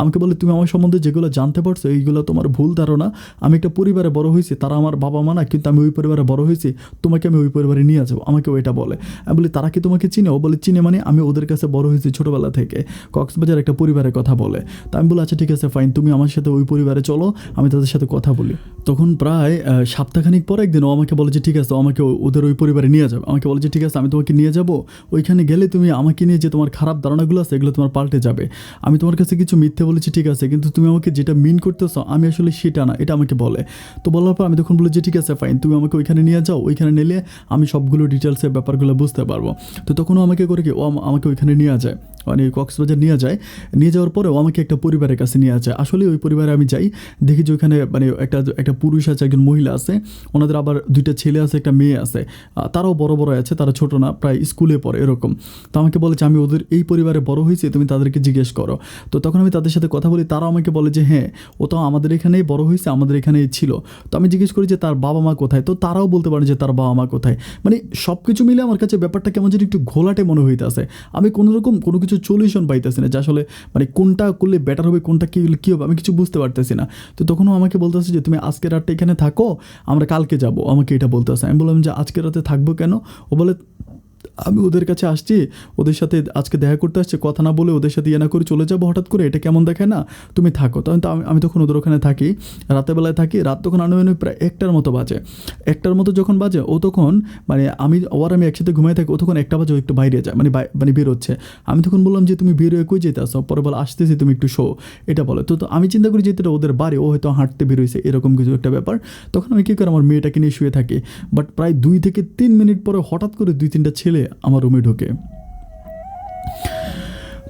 আমাকে বলে তুমি আমার সম্বন্ধে যেগুলো জানতে পারছো এইগুলো তোমার ভুল ধারণা। আমি একটা পরিবারে বড় হয়েছি, তারা আমার বাবা মা না, কিন্তু আমি ওই পরিবারে বড় হয়েছি, তোমাকে আমি ওই পরিবারে নিয়ে যাবো। আমাকে ওইটা বলে। আমি বলি তারা কি তোমাকে চিনে? ও বলে চিনে, মানে আমি ওদের কাছে বড় হয়েছি ছোটোবেলা থেকে। কক্সবাজার একটা পরিবারের কথা বলে। তো আমি বলি আচ্ছা ঠিক আছে ফাইন, তুমি আমার সাথে ওই পরিবারে চলো, আমি তাদের সাথে কথা বলি। তখন প্রায় সপ্তাহখানিক পর একদিন ও আমাকে বলে যে ঠিক আছে, আমাকে ওদের ওই পরিবারে নিয়ে যাবে। আমাকে বলে যে ঠিক আছে আমি তোমাকে নিয়ে যাবো, ওইখানে গেলে তুমি আমাকে নিয়ে যে তোমার খারাপ ধারণাগুলো আছে এগুলো তোমার পাল্টে যাবে। আমি তোমার কাছে কিছু মিথ্যে বলেছি ঠিক আছে, কিন্তু তুমি আমাকে যেটা মিন করতেছো আমি আসলে সেটা না, এটা আমাকে বলে। তো বলার পর আমি তখন বলি যে ঠিক আছে ফাইন, তুমি আমাকে ওইখানে নিয়ে যাও, ওইখানে নিলে আমি সবগুলো ডিটেলসের ব্যাপারগুলো বুঝতে পারবো। তো তখনও আমাকে করে কি ও আমাকে ওইখানে নিয়ে যায়, মানে কক্সবাজার নিয়ে যায়। নিয়ে যাওয়ার পরে ও আমাকে একটা পরিবারের কাছে নিয়ে আসে। আসলে ওই পরিবারে আমি যাই, দেখি যে ওইখানে মানে একটা পুরুষ আছে, একজন মহিলা আছে, ওনাদের আবার দুইটা ছেলে আছে, একটা মেয়ে আছে। তারাও বড় বড় আছে, তারা ছোট না, প্রায় স্কুলে পড়ে এরকম। তো আমাকে বলে যে আমি ওদের এই পরিবারে বড় হয়েছি, তুমি তাদেরকে জিজ্ঞেস করো। তো তখন আমি তাদের সাথে কথা বলি, তারাও আমাকে বলে যে হ্যাঁ ও তো আমাদের এখানেই বড় হয়েছে, আমাদের এখানেই ছিল। তো আমি জিজ্ঞেস করি যে তার বাবা মা কোথায়, তো তারাও বলতে পারে যে তার বাবা মা কোথায়। মানে সব কিছু মিলে আমার কাছে ব্যাপারটা কেমন যেন একটু ঘোলাটে মনে হইতেছে। আমি কোনোরকম কোনো কিছু সলিউশন পাইতেছি না যে আসলে মানে কোনটা করলে বেটার হবে, কোনটা কী হবে, আমি কিছু বুঝতে পারতেছি না। তো তখনও আমাকে বলতেছে যে তুমি আজকে রাতটা এখানে থাকো, আমরা কালকে যাবো, আমাকে এটা বলতেছে। আমি বললাম যে আজকে রাতে থাকবো কেন? ও বলে আমি ওদের কাছে আসছি, ওদের সাথে আজকে দেখা করতে আসছে, কথা না বলে ওদের সাথে ইয়ে না করে চলে যাবো হঠাৎ করে, এটা কেমন দেখায় না, তুমি থাকো। তখন তো আমি তখন ওদের ওখানে থাকি, রাতের বেলায় থাকি। রাত তখন আনুমানিক প্রায় 1টার মতো বাজে। 1টার মতো যখন বাজে ও তখন মানে আমি একসাথে ঘুমাই থাকি, ও তখন 1টা বাজে ও একটু বাইরে যায়, মানে বেরোচ্ছে। আমি তখন বললাম যে তুমি বেরোয় কই যেতে আসো? পরে বলে আসতেছি, তুমি একটু শো, এটা বলে। তো আমি চিন্তা করি যে এটা ওদের বাড়ি, ও হয়তো হাঁটতে বেরোইছে, এরকম কিছু একটা ব্যাপার। তখন আমি কী করি, আমার মেয়েটাকে নিয়ে শুয়ে থাকি। বাট প্রায় 2 থেকে 3 মিনিট পরে হঠাৎ করে 2-3টা ছেলে আমার রুমে ঢোকে।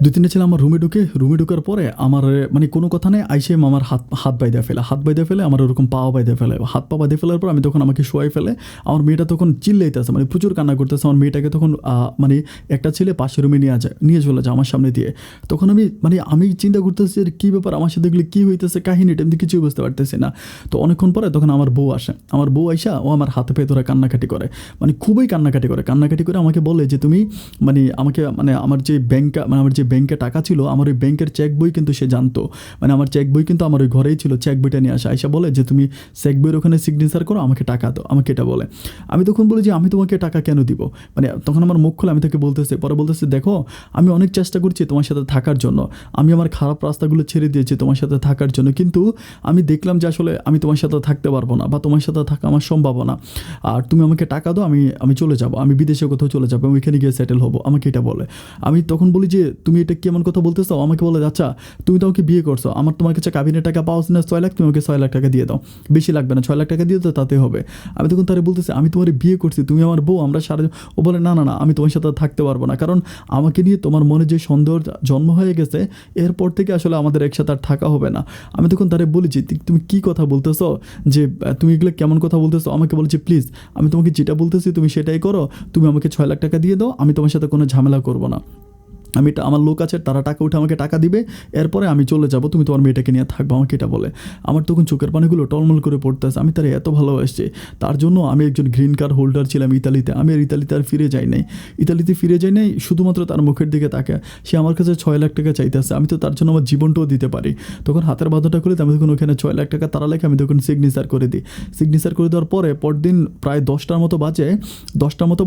2-3টা ছেলে আমার রুমে ঢোকার পরে আমার মানে কোনো কথা নেই, আইসে আমার হাত বাইদা ফেলে, আমার ওরকম পাও বাইদা ফেলে, হাত পা বাইদা ফেলার পর আমি তখন আমাকে শোয়াই ফেলে। আমার মেয়েটা তখন চিল্লাইতেছে, মানে প্রচুর কান্না করতেছে। আমার মেয়েটাকে তখন মানে একটা ছেলে পাশের রুমে নিয়ে চলে যায় আমার সামনে দিয়ে। তখন আমি চিন্তা করতেছি যে কী ব্যাপার, আমার সাথে এগুলো কী হইতেছে, কাহিনিটা এমনি কিছুই বুঝতে পারতেছি না। তো অনেকক্ষণ পরে তখন আমার বউ আসে। আমার বউ আইসা ও আমার হাতে পেয়ে ধরে কান্নাকাটি করে, মানে খুবই কান্নাকাটি করে আমাকে বলে যে তুমি মানে আমাকে মানে আমার যে ব্যাংকে টাকা ছিল, আমার ওই ব্যাংকের চেক বই কিন্তু সে জানতো, মানে আমার চেক বই কিন্তু আমার ওই ঘরেই ছিল। চেক বইটা নিয়ে আইসা বলে যে তুমি চেক বইয়ের ওখানে সিগনেচার করো, আমাকে টাকা দাও, আমাকে এটা বলে। আমি তখন বলি যে আমি তোমাকে টাকা কেন দিব, মানে তখন আমার মুখ খোলে। আমি তাকে বলতেছে দেখো আমি অনেক চেষ্টা করছি তোমার সাথে থাকার জন্য, আমি আমার খারাপ রাস্তাগুলো ছেড়ে দিয়েছি তোমার সাথে থাকার জন্য, কিন্তু আমি দেখলাম যে আসলে আমি তোমার সাথে থাকতে পারবো না, বা তোমার সাথে থাকা আমার সম্ভব না। আর তুমি আমাকে টাকা দাও, আমি চলে যাবো, আমি বিদেশে কোথাও চলে যাবো, আমি ওইখানে গিয়ে সেটেল হবো, আমাকে এটা বলে। আমি তখন বলি যে তুমি তুমি এটা কেমন কথা বলতেছো? আমাকে বলে আচ্ছা তুমি তো আমাকে বিয়ে করছো, আমার তোমার কাছে কাবিনের টাকা পাওয়া না 6 লাখ, তুমি আমাকে 6 লাখ টাকা দিয়ে দাও, বেশি লাগবে না, 6 লাখ টাকা দিয়ে দাও তাতে হবে। আমি তখন তারে বলতেছি আমি তোমার বিয়ে করছি, তুমি আমার বউ, আমরা সারা। ও বলে না না না, আমি তোমার সাথে থাকতে পারবো না, কারণ আমাকে নিয়ে তোমার মনে যে সন্দেহ জন্ম হয়ে গেছে, এরপর থেকে আসলে আমাদের একসাথে আর থাকা হবে না। আমি তখন তারে বলেছি তুমি কি কথা বলতেছো, যে তুমি এগুলো কেমন কথা বলতেছো? আমাকে বলেছি প্লিজ আমি তোমাকে যেটা বলতেছি তুমি সেটাই করো, তুমি আমাকে 6 লাখ টাকা দিয়ে দাও, আমি তোমার সাথে কোনো ঝামেলা করবো না। আমি এটা আমার লোক আছে, তারা টাকা উঠে আমাকে টাকা দিবে, এরপরে আমি চলে যাব, তুমি তোমার মেয়েটাকে নিয়ে থাকবো, আমাকে এটা বলে। আমার তখন চোখের পানিগুলো টলমল করে পড়তেছে, আমি তারা এত ভালোবাসছি। তার জন্য আমি একজন গ্রিন কার্ড হোল্ডার ছিলাম ইতালিতে, আমি আর ইতালিতে আর ফিরে যাই নাই, ইতালিতে ফিরে যাই নাই, শুধুমাত্র তার মুখের দিকে তাকে। সে আমার কাছে 6 লাখ টাকা চাইতেছে, আমি তো তার জন্য আমার জীবনটাও দিতে পারি। তখন হাতের বাঁধাটা করে আমি তখন ওখানে 6 লাখ টাকা তারা লেখে, আমি তখন সিগনেচার করে দিই। সিগনেচার করে দেওয়ার পরে পরদিন প্রায় 10টার মতো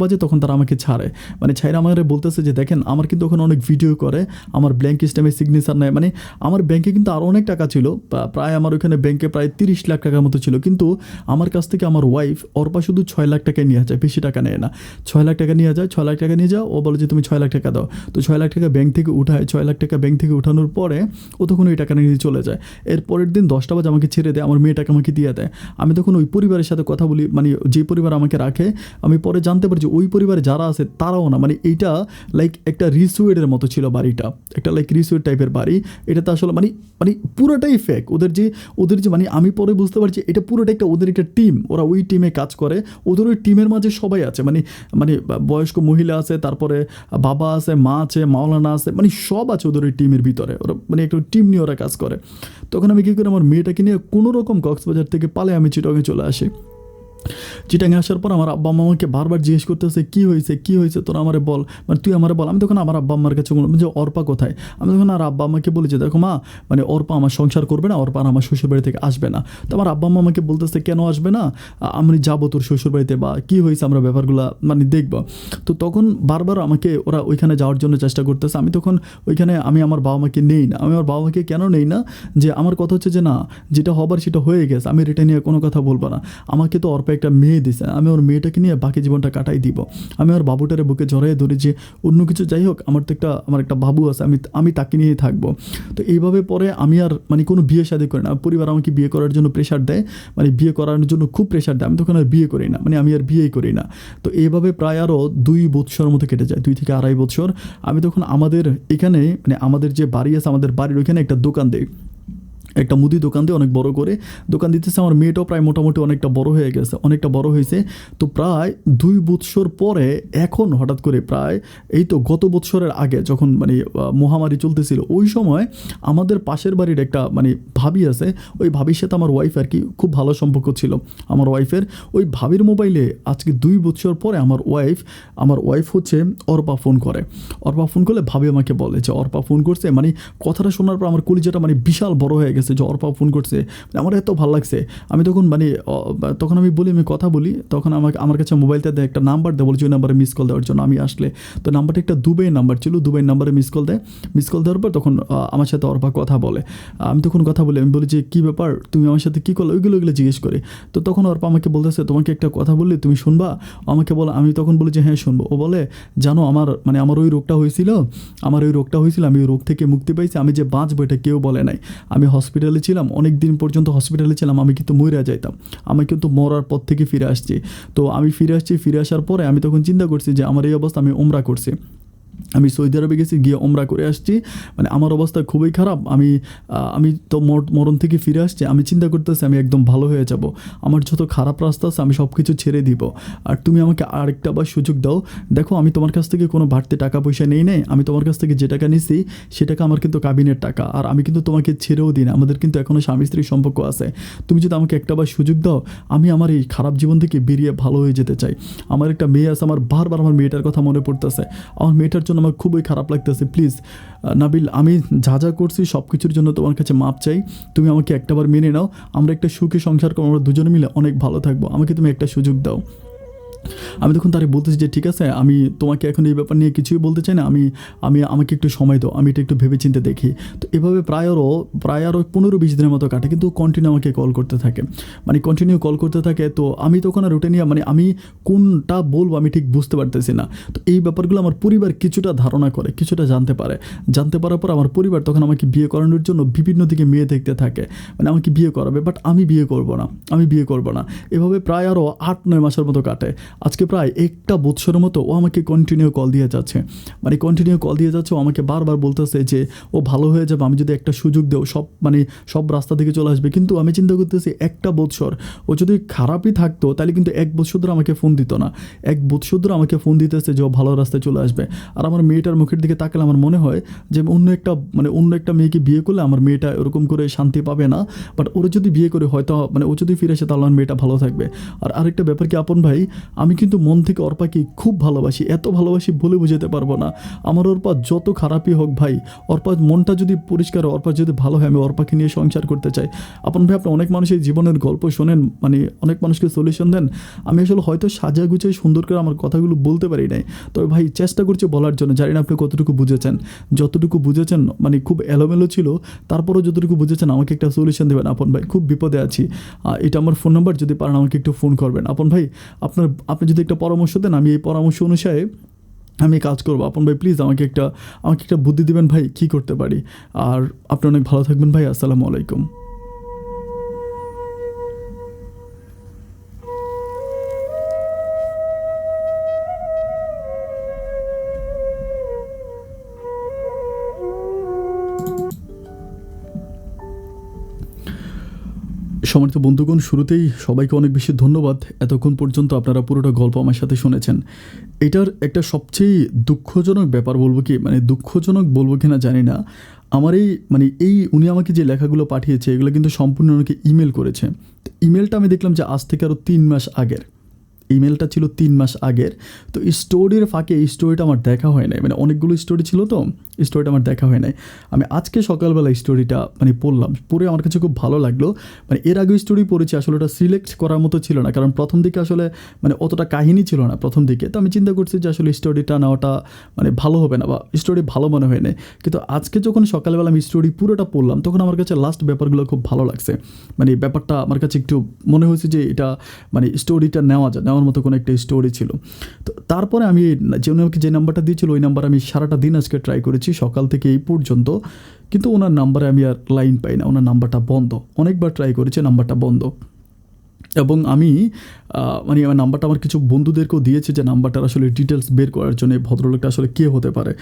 বাজে, তখন তারা আমাকে ছাড়ে। মানে ছাইরা আমার বলতেছে যে দেখেন আমার কিন্তু ওখানে অনেক ভিডিও করে, আমার ব্ল্যাঙ্ক স্ট্যাম্পে সিগনেচার নেয়, মানে আমার ব্যাংকে কিন্তু আরও অনেক টাকা ছিল, প্রায় আমার ওখানে ব্যাংকে প্রায় 30 লাখ টাকার মতো ছিল, কিন্তু আমার কাছ থেকে আমার ওয়াইফ অর্পা শুধু 6 লাখ টাকায় নিয়ে যায়, বেশি টাকা নেয় না। 6 লাখ টাকা নিয়ে যায়, 6 লাখ টাকা নিয়ে যাও, ও বলে যে তুমি 6 লাখ টাকা দাও। তো 6 লাখ টাকা ব্যাংক থেকে উঠায়, 6 লাখ টাকা ব্যাংক থেকে উঠানোর পরে ও তখন ওই টাকা নিয়ে চলে যায়। এর পরের দিন 10টা বাজে আমাকে ছেড়ে দেয়, আমার মেয়েটাকে আমাকে দিয়ে দেয়। আমি তখন ওই পরিবারের সাথে কথা বলি, মানে যে পরিবার আমাকে রাখে, আমি পরে জানতে পারি যে ওই পরিবারে যারা আছে তারাও না, মানে এইটা লাইক একটা রিসুয়েডের মতো ছিল বাড়িটা, একটা লাইক রিসোর্ট টাইপের বাড়ি। এটাতে আসলে মানে মানে পুরোটাই ফেক। ওদের যে মানে আমি পরে বুঝতে পারছি এটা পুরোটা ওদের একটা টিম, ওরা ওই টিমে কাজ করে, ওদের ওই টিমের মাঝে সবাই আছে, মানে মানে বয়স্ক মহিলা আছে, তারপরে বাবা আছে, মা আছে, মাওলানা আছে, মানে সব আছে ওদের ওই টিমের ভিতরে, ওরা মানে একটা টিম নিয়ে ওরা কাজ করে। তখন আমি কী করি, আমার মেয়েটাকে নিয়ে কোনো রকম কক্সবাজার থেকে পালে আমি চিটাগাঙে চলে আসি। চিটাঙে আসার পর আমার আব্বা আম্মা আমাকে বারবার জিজ্ঞেস করতেছে কী হয়েছে তোরা আমারে বল, মানে তুই আমারে বল। আমি তখন আমার আব্বা আম্মার কাছে বললাম যে অর্পা কোথায়। আমি তখন আর আব্বা আম্মাকে বলি যে দেখো মা, মানে অর্পা আমার সংসার করবে না, অর্পা আর আমার শ্বশুরবাড়ি থেকে আসবে না। তো আমার আব্বা আম্মা আমাকে বলতেছে কেন আসবে না, আমি যাবো তোর শ্বশুরবাড়িতে, বা কী হয়েছে আমরা ব্যাপারগুলো মানে দেখবো। তো তখন বারবার আমাকে ওরা ওইখানে যাওয়ার জন্য চেষ্টা করতেছে। আমি তখন ওইখানে আমি আমার বাবা মাকে নেই না। আমি আমার বাবা মাকে কেন নেই না, যে আমার কথা হচ্ছে যে না, যেটা হবার সেটা হয়ে গেছে, আমি এটা নিয়ে কোনো কথা বলবো না। আমাকে তো অর্পা একটা মেয়ে দিছে, আমি ওর মেয়েটাকে নিয়ে বাকি জীবনটা কাটাই দিব। আমি ওর বাবুটারে বুকে জড়াই ধরি, যে অন্য কিছু যাই হোক, আমার একটা বাবু আছে, আমি তাকে নিয়েই থাকবো। তো এইভাবে পরে আমি আর মানে কোনো বিয়ে শাদী করি না। পরিবার আমাকে বিয়ে করার জন্য প্রেশার দেয়, মানে বিয়ে করার জন্য খুব প্রেশার দেয়। আমি তখন আর বিয়ে করি না, মানে আমি আর বিয়েই করি না। তো এইভাবে প্রায় আরও 2 বছর মতো কেটে যায়, 2 থেকে আড়াই বছর। আমি তখন আমাদের এখানে মানে আমাদের যে বাড়ি আছে, আমাদের বাড়ির ওইখানে একটা দোকান দেই, একটা মুদি দোকান দিয়ে অনেক বড় করে দোকান দিতেছে। আমার মেয়েটাও প্রায় মোটামুটি অনেকটা বড় হয়ে গেছে, অনেকটা বড় হয়েছে। তো প্রায় 2 বছর পরে এখন হঠাৎ করে প্রায় এই তো গত বছরের আগে যখন মানে মহামারী চলতেছিল, ওই সময় আমাদের পাশের বাড়ির একটা মানে ভাবি আছে, ওই ভাবির সাথে আমার ওয়াইফ আর কি খুব ভালো সম্পর্ক ছিল আমার ওয়াইফের। ওই ভাবির মোবাইলে আজকে 2 বছর পরে আমার ওয়াইফ হচ্ছে অর্পা ফোন করে। অর্পা ফোন করলে ভাবি আমাকে বলে যে অর্পা ফোন করছে, মানে কথাটা শোনার পর আমার কলিজাটা মানে বিশাল বড় হয়ে গেছে যে অর্পা ফোন করছে, আমার এত ভালো লাগছে। আমি তখন মানে তখন আমি বলি আমি কথা বলি, তখন আমার কাছে মোবাইলটা দেয়, একটা নাম্বার দেয়, বলছে ওই নাম্বারে মিস কল দেওয়ার জন্য। আমি আসলে তো নাম্বারটা একটা দুবাইয়ের নাম্বার ছিল, দুবাইয়ের নাম্বারে মিস কল দেওয়ার পর তখন আমার সাথে অর্পা কথা বলে। আমি তখন কথা বলি, আমি বলি যে কী ব্যাপার, তুমি আমার সাথে কী করলো, ওইগুলো জিজ্ঞেস করে। তো তখন অর্পা আমাকে বলতেছে তোমাকে একটা কথা বললে তুমি শুনবা, আমাকে বলো। আমি তখন বলি যে হ্যাঁ শুনবো। ও বলে জানো আমার ওই রোগটা হয়েছিল, আমি ওই রোগ থেকে মুক্তি পাইছি, আমি যে বাঁচবো এটা কেউ বলে নাই। আমি হসপিটালে ছিলাম, অনেক দিন পর্যন্ত হসপিটালে ছিলাম, আমি কিন্তু মরে যাইতাম, আমি কিন্তু মরার পর থেকে ফিরে আসছি। তো আমি ফিরে আসার পরে আমি তখন চিন্তা করছি যে আমার এই অবস্থা, আমি উমরা করছি, আমি সৌদি আরবে গেছি, গিয়ে উমরা করে আসছি, মানে আমার অবস্থা খুবই খারাপ। আমি তো মরণ থেকে ফিরে আসছি, আমি চিন্তা করতেছি আমি একদম ভালো হয়ে যাব, আমার যত খারাপ রাস্তা আছে আমি সব কিছু ছেড়ে দিব, আর তুমি আমাকে আরেকটা বার সুযোগ দাও। দেখো আমি তোমার কাছ থেকে কোনো বাড়তি টাকা পয়সা নেই নাই, আমি তোমার কাছ থেকে যে টাকা নিছি সে টাকা আমার কিন্তু কাবিনের টাকা, আর আমি কিন্তু তোমাকে ছেড়েও দিই না, আমাদের কিন্তু এখনও স্বামী স্ত্রীর সম্পর্ক আছে। তুমি যদি আমাকে একটা বার সুযোগ দাও, আমি আমার এই খারাপ জীবন থেকে বেরিয়ে ভালো হয়ে যেতে চাই। আমার একটা মেয়ে আছে, আমার বারবার আমার মেয়েটার কথা মনে পড়তেছে, আমার মেয়েটার জন্য আমার খুবই খারাপ লাগতেছে। প্লিজ নাবিল, আমি যা করছি সব কিছুর জন্য তোমার কাছে মাপ চাই, তুমি আমাকে একটাবার মেনে নাও, আমরা একটা সুখী সংসার করবো, আমরা দুজনে মিলে অনেক ভালো থাকবো, আমাকে তুমি একটা সুযোগ দাও। আমি তখন তারে বলতেছি যে ঠিক আছে, আমি তোমাকে এখন এই ব্যাপার নিয়ে কিছুই বলতে চাই না, আমি আমি আমাকে একটু সময় দাও, আমি এটা একটু ভেবে চিন্তে দেখি। তো এভাবে প্রায় আরও 15-20 দিনের মতো কাটে, কিন্তু কন্টিনিউ আমাকে কল করতে থাকে, মানে কন্টিনিউ কল করতে থাকে। তো আমি তখন আর ওটা নিয়ে মানে আমি কোনটা বলবো আমি ঠিক বুঝতে পারতেছি না। তো এই ব্যাপারগুলো আমার পরিবার কিছুটা ধারণা করে, কিছুটা জানতে পারে। জানতে পারার পর আমার পরিবার তখন আমাকে বিয়ে করানোর জন্য বিভিন্ন দিকে মেয়ে দেখতে থাকে, মানে আমাকে বিয়ে করাবে, বাট আমি বিয়ে করব না, আমি বিয়ে করব না। এভাবে প্রায় আরও 8-9 মাসের মতো কাটে। আজকে প্রায় একটা বৎসরের মতো ও আমাকে কন্টিনিউ কল দিয়ে যাচ্ছে, মানে কন্টিনিউ কল দিয়ে যাচ্ছে। ও আমাকে বারবার বলতেছে যে ও ভালো হয়ে যাবে, আমি যদি একটা সুযোগ দেও সব মানে সব রাস্তা থেকে চলে আসবে। কিন্তু আমি চিন্তা করতেছি একটা বৎসর ও যদি খারাপই থাকতো তাহলে কিন্তু 1 বৎসর ধরে আমাকে ফোন দিত না। 1 বৎসর ধরে আমাকে ফোন দিতেছে যে ও ভালো রাস্তায় চলে আসবে। আর আমার মেয়েটার মুখের দিকে তাকালে আমার মনে হয় যে অন্য একটা মেয়েকে বিয়ে করলে আমার মেয়েটা এরকম করে শান্তি পাবে না, বাট ওরা যদি বিয়ে করে হয়তো মানে ও যদি ফিরে আসে তাহলে আমার মেয়েটা ভালো থাকবে। আর আরেকটা ব্যাপার কি আপন ভাই, আমি কিন্তু মন থেকে অর্পাকে খুব ভালোবাসি, এত ভালোবাসি বলে বুঝাতে পারবো না। আমার অর্পা যত খারাপই হোক ভাই, অর্পার মনটা যদি পরিষ্কার, অর্পা যদি ভালো হয়, আমি অর্পাকে নিয়ে সংসার করতে চাই। আপন ভাই, আপনি অনেক মানুষের জীবনের গল্প শোনেন, মানে অনেক মানুষকে সলিউশন দেন। আমি আসলে হয়তো সাজা গুছিয়ে সুন্দর করে আমার কথাগুলো বলতে পারি নাই, তবে ভাই চেষ্টা করছি বলার জন্য। জানি না আপনি কতটুকু বুঝেছেন, যতটুকু বুঝেছেন মানে খুব এলোমেলো ছিল, তারপরেও যতটুকু বুঝেছেন আমাকে একটা সলিউশন দেবেন আপন ভাই। খুব বিপদে আছি। এটা আমার ফোন নাম্বার, যদি পারেন আমাকে একটু ফোন করবেন আপন ভাই। আপনি যদি একটা পরামর্শ দেন, আমি এই পরামর্শ অনুসারে আমি কাজ করবো আপন ভাই। প্লিজ আমাকে একটা বুদ্ধি দিবেন ভাই, কী করতে পারি। আর আপনি অনেক ভালো থাকবেন ভাই। আসসালামু আলাইকুম। সম্মানিত বন্ধুগণ, শুরুতেই সবাইকে অনেক বেশি ধন্যবাদ। এতক্ষণ পর্যন্ত আপনারা পুরোটা গল্প আমার সাথে শুনেছেন। এটার একটা সবচেয়ে দুঃখজনক ব্যাপার বলবো কি, মানে দুঃখজনক বলবো কি না জানি না, আমার এই উনি আমাকে যে লেখাগুলো পাঠিয়েছে এগুলো কিন্তু সম্পূর্ণ ওনাকে ইমেল করেছে। তো ইমেলটা আমি দেখলাম যে আজ থেকে আরও 3 মাস আগের ইমেলটা ছিল, 3 মাস আগের। তো স্টোরির ফাঁকে এই স্টোরিটা আমার দেখা হয় নাই, মানে অনেকগুলো স্টোরি ছিল, তো স্টোরিটা আমার দেখা হয় নাই। আমি আজকে সকালবেলা স্টোরিটা মানে পড়লাম, পড়ে আমার কাছে খুব ভালো লাগলো। মানে এর আগে স্টোরি পড়েছি, আসলে ওটা সিলেক্ট করার মতো ছিল না, কারণ প্রথম দিকে আসলে মানে অতটা কাহিনী ছিল না প্রথম দিকে। তো আমি চিন্তা করছি যে আসলে স্টোরিটা নেওয়াটা মানে ভালো হবে না, বা স্টোরি ভালো মনে হয় না। কিন্তু আজকে যখন সকালবেলা আমি স্টোরি পুরোটা পড়লাম, তখন আমার কাছে লাস্ট ব্যাপারগুলো খুব ভালো লাগছে। মানে ব্যাপারটা আমার কাছে একটু মনে হয়েছে যে এটা মানে স্টোরিটা নেওয়ার মতো কোনো একটা স্টোরি ছিল। তো তারপরে আমি যে নাম্বারটা দিয়েছিল ওই নাম্বার আমি সারাটা দিন আজকে ট্রাই করেছি, সকাল থেকে এই পর্যন্ত, কিন্তু ওনার নাম্বারে আমি আর লাইন পাই না, ওনার নাম্বারটা বন্ধ। অনেকবার ট্রাই করেছি, নাম্বারটা বন্ধ। এবং আমি মানে আমার নাম্বারটা আমার কিছু বন্ধুদেরকেও দিয়েছি, যে নাম্বারটার আসলে ডিটেলস বের করার জন্য ভদ্রলোকটা আসলে কে হতে পারে।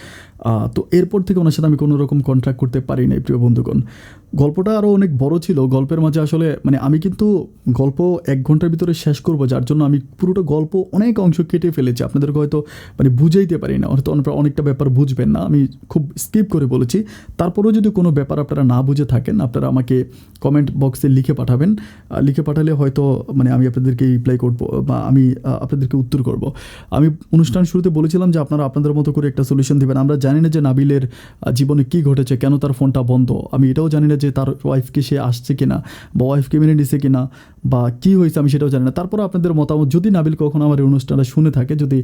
তো এরপর থেকে ওনার সাথে আমি কোনো রকম কন্ট্যাক্ট করতে পারি নাই প্রিয় বন্ধুগণ। গল্পটা আরও অনেক বড় ছিল, গল্পের মাঝে আসলে মানে আমি কিন্তু গল্প 1 ঘন্টার ভিতরে শেষ করব, যার জন্য আমি পুরোটা গল্প অনেক অংশ কেটে ফেলেছি। আপনাদেরকে হয়তো মানে বুঝাইতে পারি না, হয়তো অনেকটা ব্যাপার বুঝবেন না, আমি খুব স্কিপ করে বলেছি। তারপরেও যদি কোনো ব্যাপার আপনারা না বুঝে থাকেন, আপনারা আমাকে কমেন্ট বক্সে লিখে পাঠাবেন। লিখে পাঠালে হয়তো মানে আমি আপনাদেরকে রিপ্লাই করব, বা আমি আপনাদেরকে উত্তর করব। আমি অনুষ্ঠান শুরুতে বলেছিলাম যে আপনারা আপনাদের মতো করে একটা সলিউশন দেবেন। আমরা জানি না যে নাবিলের জীবনে কী ঘটেছে, কেন তার ফোনটা বন্ধ। আমি এটাও জানি না যে তার ওয়াইফকে সে আসছে কিনা, বা ওয়াইফকে মেনে নিছে কিনা, বা কী হয়েছে আমি সেটাও জানি না। তারপর আপনাদের মতামত, যদি নাবিল কখনো আমার এই অনুষ্ঠানটা শুনে থাকে, যদি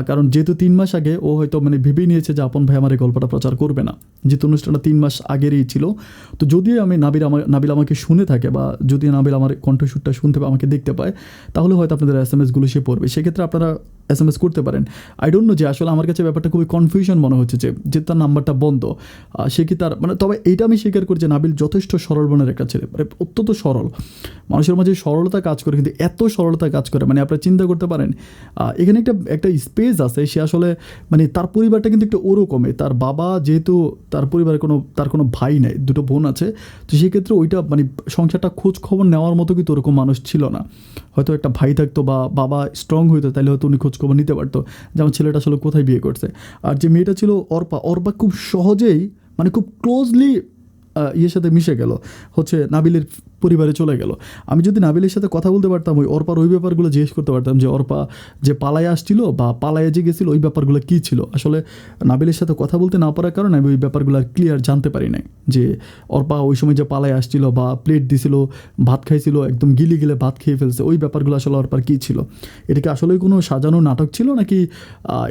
কারণ যেহেতু 3 মাস আগে ও হয়তো মানে ভেবেই নিয়েছে যে আপন ভাই আমার এই গল্পটা প্রচার করবে না, যেহেতু অনুষ্ঠানটা 3 মাস আগেরই ছিল। তো যদি নাবিল আমাকে শুনে থাকে, বা যদি নাবিল আমার কণ্ঠস্বরটা শুনতে পায়, আমাকে দেখতে পায়, তাহলে হয়তো আপনাদের এসএমএসগুলো সে পড়বে। সেক্ষেত্রে আপনারা এসএমএস করতে পারেন। আই ডোন্ট নো, যে আসলে আমার কাছে ব্যাপারটা খুবই কনফিউশন মনে হচ্ছে যে তার নাম্বারটা বন্ধ। সে কি তার মানে, তবে এইটা আমি স্বীকার করি যে নাবিল যথেষ্ট সরল মনের একটা ছেলে, মানে অত্যন্ত সরল। মানুষের মাঝে সরলতা কাজ করে, কিন্তু এত সরলতা কাজ করে মানে আপনারা চিন্তা করতে পারেন। এখানে একটা স্পেস আছে। সে আসলে মানে তার পরিবারটা কিন্তু একটু ওরকমে, তার বাবা যেহেতু, তার পরিবারে তার কোনো ভাই নেই, 2টো বোন আছে। তো সেক্ষেত্রে ওইটা মানে সংসারটা খোঁজ খবর নেওয়ার মতো কিন্তু ওরকম মানুষ ছিল না। হয়তো একটা ভাই থাকতো বা বাবা স্ট্রং হইতো, তাহলে হয়তো উনি খোঁজ খবর নিতে পারতো যে আমার ছেলেটা আসলে কোথায় বিয়ে করছে। আর যে মেয়েটা ছিল অর্পা খুব সহজেই মানে খুব ক্লোজলি ইয়ের সাথে মিশে গেল, হচ্ছে নাবিলের পরিবারে চলে গেল। আমি যদি নাবিলের সাথে কথা বলতে পারতাম, ওই অর্পার ওই ব্যাপারগুলো জিজ্ঞেস করতে পারতাম যে অর্পা যে পালায় আসছিল বা পালায় যে গেছিলো ওই ব্যাপারগুলো কী ছিল। আসলে নাবিলের সাথে কথা বলতে না পারার কারণে আমি ওই ব্যাপারগুলো ক্লিয়ার জানতে পারি নাই, যে অর্পা ওই সময় যে পালায় আসছিল বা প্লেট দিছিল, ভাত খাইছিল, একদম গিলে গিলে ভাত খেয়ে ফেলছে, ওই ব্যাপারগুলো আসলে অর্পার কী ছিল। এটা কি আসলেই কোনো সাজানো নাটক ছিল, নাকি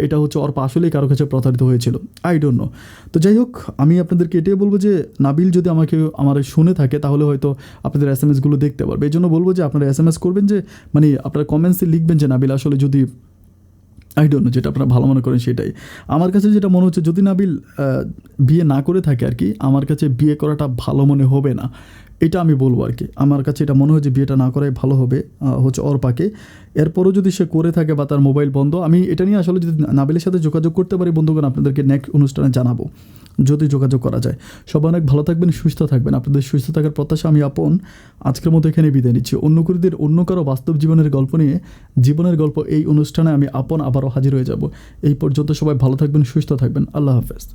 এটা হচ্ছে অর্পা আসলেই কারো কাছে প্রতারিত হয়েছিল, আই ডোন্ট নো। তো যাই হোক, আমি আপনাদেরকে এটাই বলবো যে নাবিল যদি আমার শুনে থাকে তাহলে হয়তো আপনাদের এসএমএসগুলো দেখতে পারবে। এই জন্য বলবো যে আপনারা এসএমএস করবেন, যে মানে আপনারা কমেন্টসে লিখবেন যে নাবিল আসলে যদি, আই ডোন্ট নো, যেটা আপনারা ভালো মনে করেন সেটাই। আমার কাছে যেটা মনে হচ্ছে, যদি নাবিল বিয়ে না করে থাকে আর কি, আমার কাছে বিয়ে করাটা ভালো মনে হবে না, এটা আমি বলবো আর কি। আমার কাছে এটা মনে হয় যে বিয়েটা না করাই ভালো হবে হচ্ছে অর্পাকে। এরপরও যদি সে করে থাকে বা তার মোবাইল বন্ধ, আমি এটা নিয়ে আসলে যদি নাবিলের সাথে যোগাযোগ করতে পারি বন্ধুগণ, আপনাদেরকে নেক্সট অনুষ্ঠানে জানাবো যদি যোগাযোগ করা যায়। সবাই অনেক ভালো থাকবেন, সুস্থ থাকবেন। আপনাদের সুস্থ থাকার প্রত্যাশা আমি আপন আজকের মতো এখানে বিদায় নিচ্ছি। অন্য কারো বাস্তব জীবনের গল্প নিয়ে, জীবনের গল্প এই অনুষ্ঠানে আমি আপন আবারও হাজির হয়ে যাব। এই পর্যন্ত সবাই ভালো থাকবেন, সুস্থ থাকবেন। আল্লাহ হাফেজ।